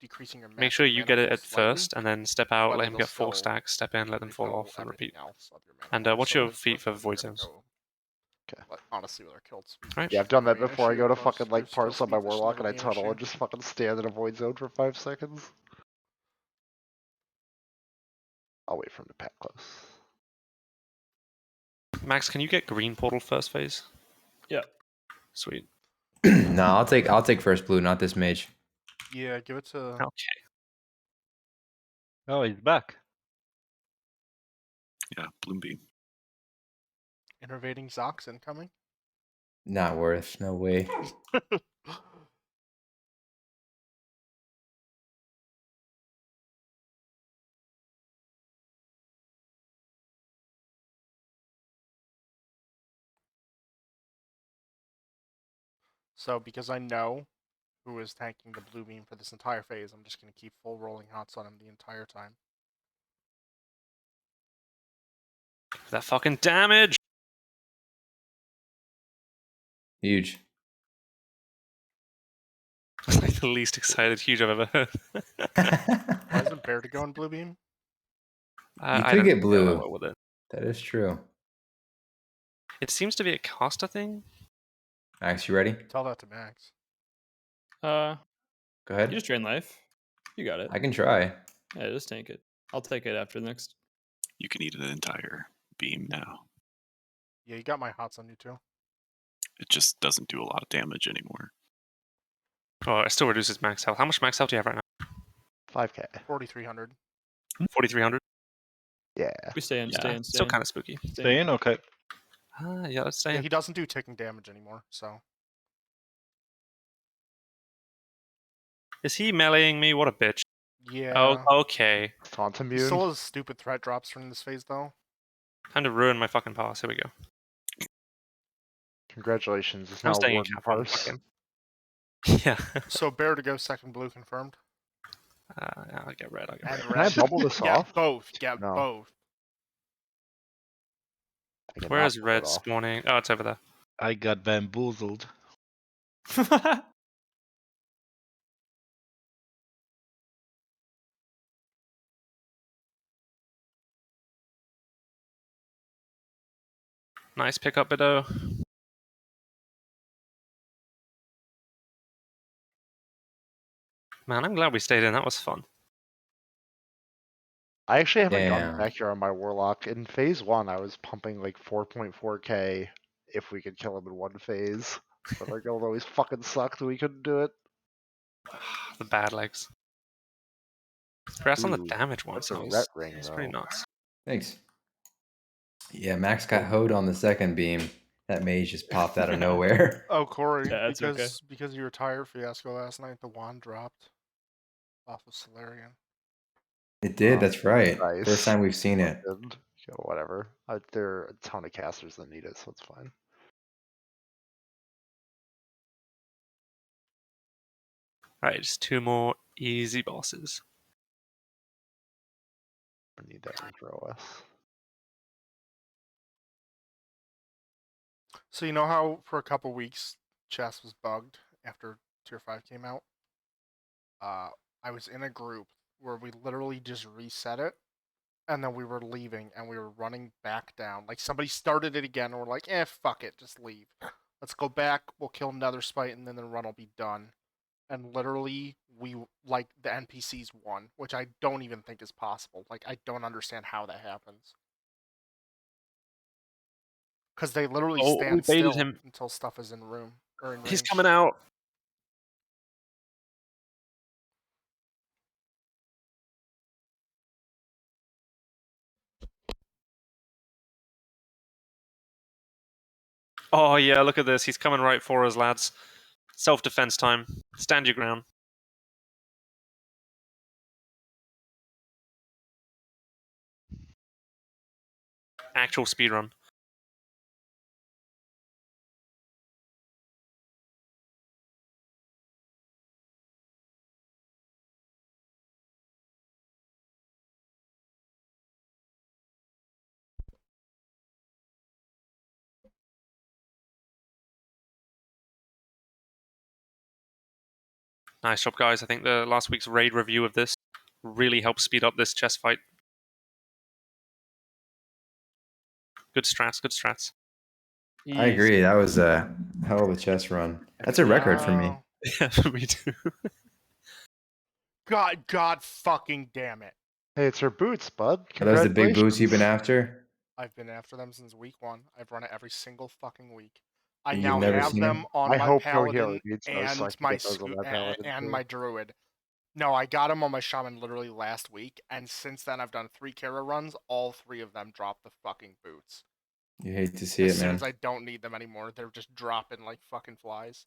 Decreasing your Make sure maximum you mana get it pool at slightly, first, and then step out, but let him it'll get 4 still stacks, step in, let them fall refill off, and repeat. everything else of your mana And bar, what's so your it's feat worth for it if void you're gonna zones? go. Okay. But honestly, with our kills, Right. Yeah, I've done that Main before. I issue, go to those- fucking like your skill parse on my speed, this should warlock never and I be an tunnel issue. and just fucking stand in a void zone for 5 seconds. I'll wait for him to pack close. Max, can you get green portal first phase? Yeah. Sweet. No, I'll take first blue, not this mage. Yeah, give it to Okay. Oh, he's back. Yeah, Bloom Beam. Innervating Zox incoming. Not worth. No way. So because I know who is tanking the blue beam for this entire phase, I'm just going to keep full rolling hots on him the entire time. That fucking damage! Huge. It's like the least excited huge I've ever heard. Why isn't Bear to go in blue beam? You I could don't get know blue. what with it. That is true. It seems to be a caster thing. Max, you ready? Tell that to Max. Go Go ahead. You just drain life. You got it. I can try. Yeah, just tank it. I'll take it after the next. You can eat an entire beam now. Yeah, you got my hots on you too. It just doesn't do a lot of damage anymore. Oh, it still reduces max health. How much max health do you have right now? 5k. 4,300. 4,300. Yeah. We stay in, stay in, stay Still in. kind of spooky. Stay in, okay. Yeah, let's stay Yeah, in. he doesn't do ticking damage anymore, so. Is he meleeing me? What a bitch. Yeah. Oh, okay. Taunt He immune. still has stupid threat drops from this phase, though. Time to ruin my fucking pass. Here we go. Congratulations. It's I'm now staying in Warden cap one. Parse. Fuck him. Yeah. So bear to go second blue confirmed. I'll get red. I'll get And red. Can I red. bubble this Get off? both. Get No. both. I cannot Where is pull it red off. spawning? Oh, it's over there. I got bamboozled. Nice pickup, Bido. Man, I'm glad we stayed in. That was fun. I actually haven't Damn. gone back here on my Warlock. In phase 1, I was pumping like 4.4k if we could kill him in one phase. But our guild always fucking sucked, we couldn't do it. The bad legs. Press on the Ooh, damage one. that's a So ret ring, it's pretty though. nuts. Thanks. Yeah, Max got hoed on the second beam. That mage just popped out of nowhere. Oh, Corey, Yeah, that's okay. because of your tire fiasco last night, the wand dropped off of Solarian. It did, that's right. Nice. First time we've seen it. Good. Yeah, whatever. There are a ton of casters that need it, so it's fine. Alright, just 2 more easy bosses. I need that room for OS. So you know how for a couple weeks chess was bugged after tier 5 came out? I was in a group where we literally just reset it, and then we were leaving and we were running back down. Like somebody started it again and we're like, fuck it, just leave. Let's go back, we'll kill Nether Spite, and then the run will be done. And literally we like the NPCs won, which I don't even think is possible. Like I don't understand how that happens. Because they literally Oh, we stand baited still him. until stuff is in room or in range. He's coming out. Oh yeah, look at this. He's coming right for us, lads. Self-defense time. Stand your ground. Actual speedrun. Nice job, guys. I think the last week's raid review of this really helped speed up this chess fight. Good strats, good strats. I agree. That was a hell of a chess run. That's a record for me. Yeah, me too. God fucking damn it. Hey, it's her boots, bud. Are those the big boots you've been Congratulations. after? I've been after them since week 1. I've run it every single fucking week. I And now you've never have seen them them? on I my hope no paladin healer needs those, so I and can my get those on my paladin and too. my druid. No, I got them on my shaman literally last week, and since then I've done 3 Kara runs. All 3 of them dropped the fucking boots. You hate to see As it, soon man. as I don't need them anymore, they're just dropping like fucking flies.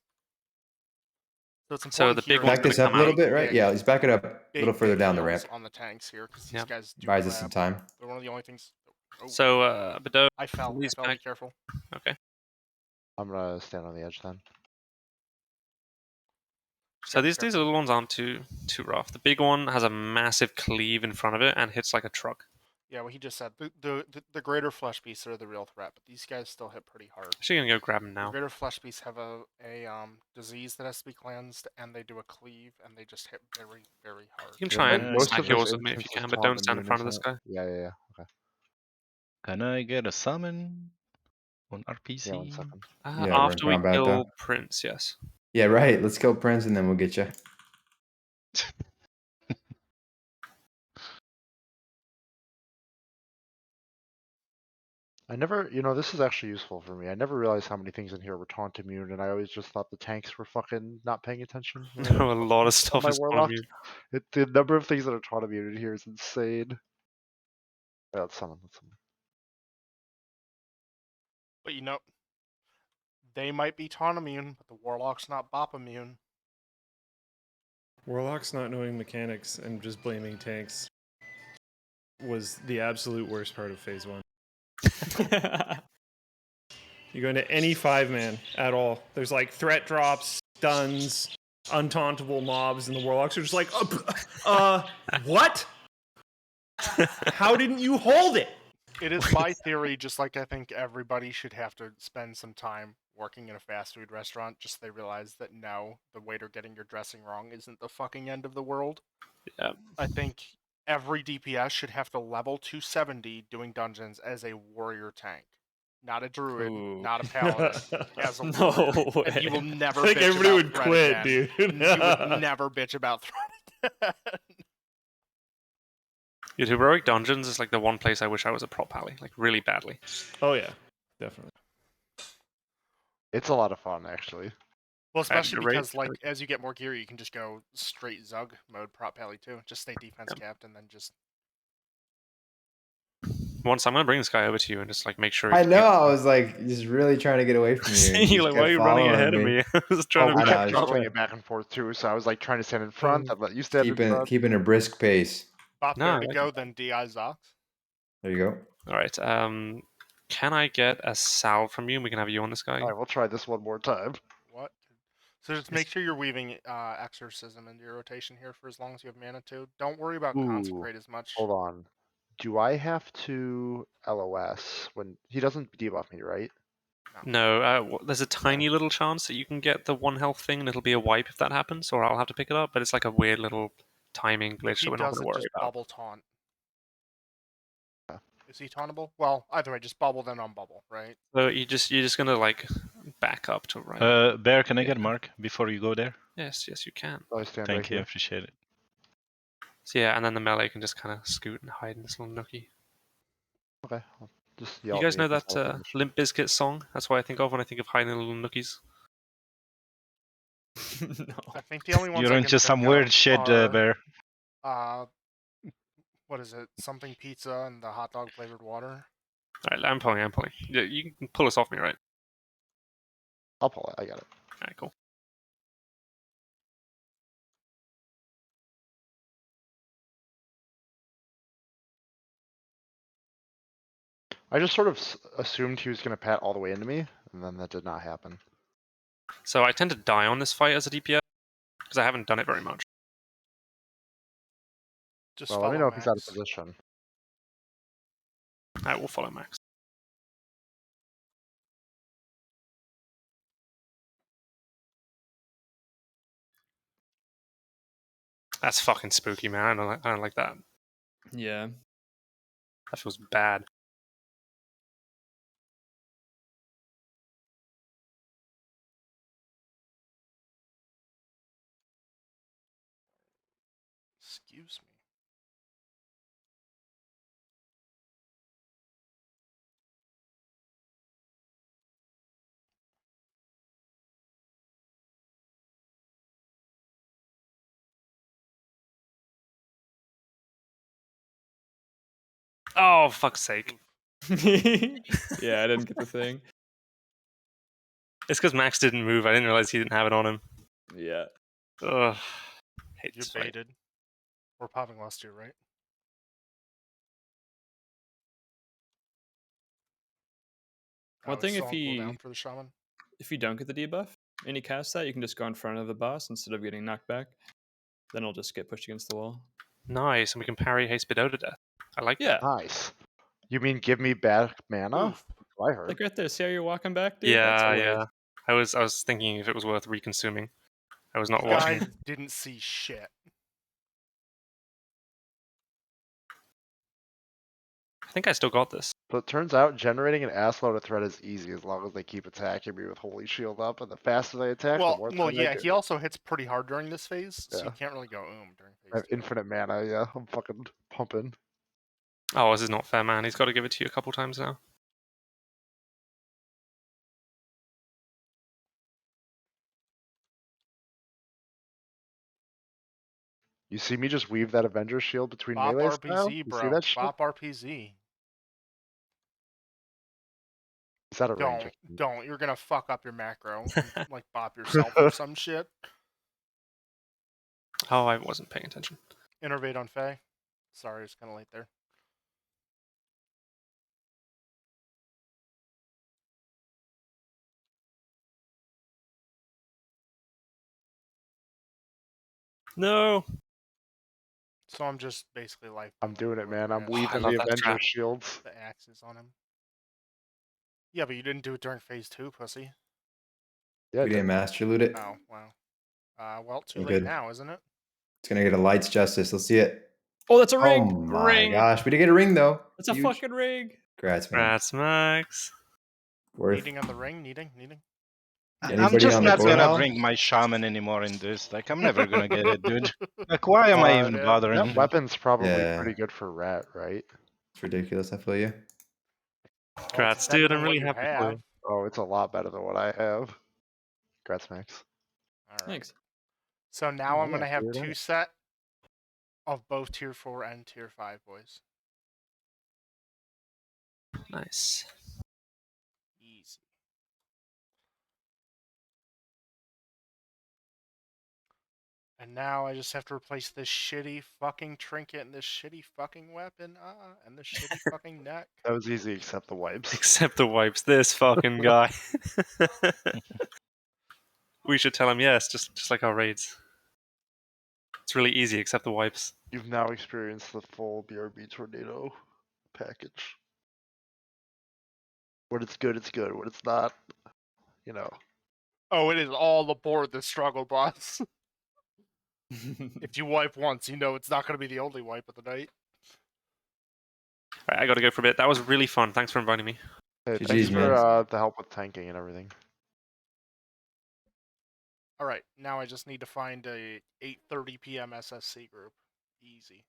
So it's So important the big here. one's Back gonna this up a come little out. bit, right? Yeah, let's back it up a little Big, further big down the heals ramp. on the tanks here because these Yep. guys do Buys us some grab. time. They're one of the only things. Oh, So, Bido, I fell. please Be back. careful. Okay. I'm gonna stand on the edge then. So Be these careful. little ones aren't too rough. The big one has a massive cleave in front of it and hits like a truck. Yeah, what he just said. The greater flesh beasts are the real threat, but these guys still hit pretty hard. Actually, gonna go grab him The now. greater flesh beasts have a disease that has to be cleansed, and they do a cleave, and they just hit very, very hard. You can try and most stack of yours this with me if you instance can, is but taunt don't stand in immune, front of this isn't guy. Yeah. Okay. Can I get a summon on RPC? Yeah, 1 second. Yeah, After we're we in combat, kill though. Prince, yes. Yeah, right. Let's kill Prince and then we'll get you. I never, you know, this is actually useful for me. I never realized how many things in here were taunt immune, and I always just thought the tanks were fucking not paying attention. when I A lot of on stuff my is on warlock. mute. The number of things that are taunt immune in here is insane. Yeah, let's summon. Let's summon. But you know, they might be taunt immune, but the warlock's not bop immune. Warlock's not knowing mechanics and just blaming tanks was the absolute worst part of phase 1. You go into any 5-man at all, there's like threat drops, stuns, untauntable mobs, and the warlocks are just like, what? How didn't you hold it? It is my theory, just like I think everybody should have to spend some time working in a fast food restaurant, just so they realize that no, the waiter getting your dressing wrong isn't the fucking end of the world. Yeah. I think every DPS should have to level 270 doing dungeons as a warrior tank. Not a druid, Ooh. not a paladin, as a No warrior. And he way. will never I think bitch everybody about would threat quit, again. dude. And he would never bitch about threat again. Dude, heroic dungeons is like the one place I wish I was a prop pally, like really badly. Oh yeah, definitely. It's a lot of fun, actually. Well, especially Underrated. because, like, as you get more gear, you can just go straight Zug mode prop pally too. Just stay defense capped and then just. Once I'm gonna bring this guy over to you and just like make sure. I know. I was like, just really trying to get away from you. and You're just like, why kept are you running following ahead of me? I was Oh, trying we to I know, kept I was juggling trying- it back and forth too, so I was like trying to stand in front. I'd let you stand in front. keeping a brisk pace. Bop, No, there I we like go, then DI Zox. There you go. All right. Can I get a salve from you? And we can have you on this guy. All right, we'll try this one more time. What? So just make sure you're weaving Exorcism into your rotation here for as long as you have mana too. Don't worry about Ooh, Consecrate as much. Hold on. Do I have to LOS when he doesn't debuff me, right? No, there's a tiny little chance that you can get the 1 health thing, and it'll be a wipe if that happens, or I'll have to pick it up. But it's like a weird little timing If glitch he that we're not does going it, to worry just about. bubble taunt. Yeah. Is he tauntable? Well, either way, just bubble then unbubble, right? So you're just gonna like back up to right. Bear, can I Yeah. get a mark before you go there? Yes, you can. Oh, I stand Thank right you, here. appreciate it. So yeah, and then the melee can just kind of scoot and hide in this little nookie. Okay, I'll just yell You at guys me know if it's that not finished. Limp Bizkit song? That's what I think of when I think of hiding in little nookies. No. I think the only ones You're I into can some think weird of shit, are, Bear. what is it? Something pizza and the hot dog flavored water. All right, I'm pulling. Yeah, you can pull us off me, right? I'll pull it. I got it. All right, cool. I just sort of assumed he was going to pat all the way into me, and then that did not happen. So I tend to die on this fight as a DPS because I haven't done it very much. Just Well, follow let me know if he's out of Max. position. I will follow Max. That's fucking spooky, man. I don't like that. Yeah. That feels bad. Excuse me. Oh, fuck's sake. Yeah, I didn't get the thing. It's because Max didn't move. I didn't realize he didn't have it on him. Yeah. Ugh. Hate You're this fight. baited. We're popping last year, right? One Oh, thing, it's if still on cooldown he for the shaman. if you don't get the debuff and you cast that, you can just go in front of the boss instead of getting knocked back. Then it'll just get pushed against the wall. Nice, and we can parry Haste Bido to death. I like Yeah. Nice. You mean give me back mana? Oof. That's what I heard. Like right there. See how you're walking back, that. dude? That's Yeah, hilarious. yeah. I was thinking if it was worth reconsuming. I was not The guy watching. didn't see shit. I think I still got this. So it turns out generating an assload of threat is easy as long as they keep attacking me with Holy Shield up, and the faster they attack, the more threat I yeah, get. he also hits pretty hard during this phase, so Yeah. you can't really go during phase I have 2. infinite mana, yeah. I'm fucking pumping. Oh, this is not fair, man. He's got to give it to you a couple times now. You see me just weave that Avenger shield between Bop melee style? RPZ, You bro. see that shit? Bop RPZ. Is that a range? Don't. You're gonna fuck up your macro and like bop yourself or some shit. Oh, I wasn't paying attention. Innervate on Fae. Sorry, it's kind of late there. No. So I'm just basically life. I'm doing it, man. I'm Oh, I weaving love the that Avenger strat. shields. The axes on him. Yeah, but you didn't do it during phase 2, pussy. Yeah, We didn't master loot it. Oh, wow. Well, too We're late good. now, isn't it? It's gonna get a lights justice. Let's see it. Oh, that's a Oh ring. my Ring. gosh, we did get a ring though. That's a Huge. fucking ring. Congrats, man. Congrats, Max. Worth. Needing on the ring, needing. I'm Anybody just on the not gonna Coral? bring my shaman anymore in this. Like, I'm never gonna get it, dude. Like, why am I even Yeah. bothering? That weapon's probably Yeah. pretty good for rat, right? It's ridiculous. I feel you. Congrats, better dude. than I'm what really you happy for have. you. Oh, it's a lot better than what I have. Congrats, Max. All right. Thanks. So now I'm Yeah, gonna have figured it 2 out. set of both tier 4 and tier 5 boys. Nice. Easy. And now I just have to replace this shitty fucking trinket and this shitty fucking weapon, and this shitty fucking neck. That was easy, except the wipes. Except the wipes. This fucking guy. We should tell him yes, just like our raids. It's really easy, except the wipes. You've now experienced the full BRB tornado package. When it's good, it's good. When it's not, you know. Oh, it is all aboard the struggle, boss. If you wipe once, you know it's not going to be the only wipe of the night. Right, I gotta go for a bit. That was really fun. Thanks for inviting me. Hey, GG's, thanks man. for the help with tanking and everything. All right, now I just need to find a 8:30 p.m. SSC group. Easy.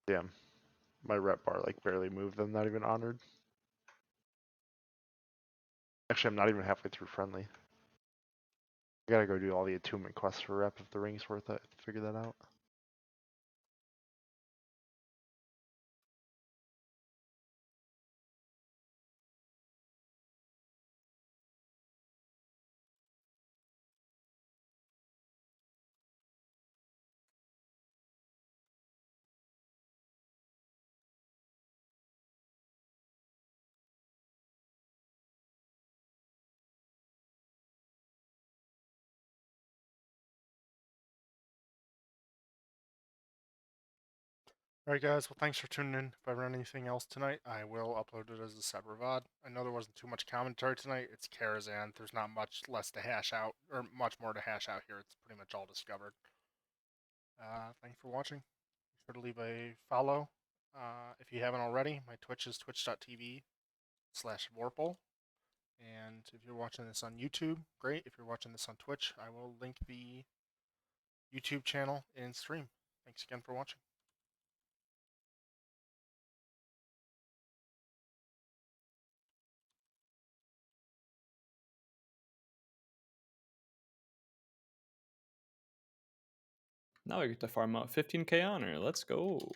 Damn. My rep bar like barely moved. I'm not even honored. Actually, I'm not even halfway through friendly. I gotta go do all the attunement quests for rep if the ring's worth it. Figure that out. Alright guys, well thanks for tuning in. If I run anything else tonight, I will upload it as a separate VOD. I know there wasn't too much commentary tonight. It's Karazhan. There's not much less to hash out, or much more to hash out here. It's pretty much all discovered. Thanks for watching. Be sure to leave a follow. If you haven't already, my Twitch is twitch.tv/Vorpal. And if you're watching this on YouTube, great. If you're watching this on Twitch, I will link the YouTube channel in stream. Thanks again for watching. Now we get to farm out 15k honor. Let's go.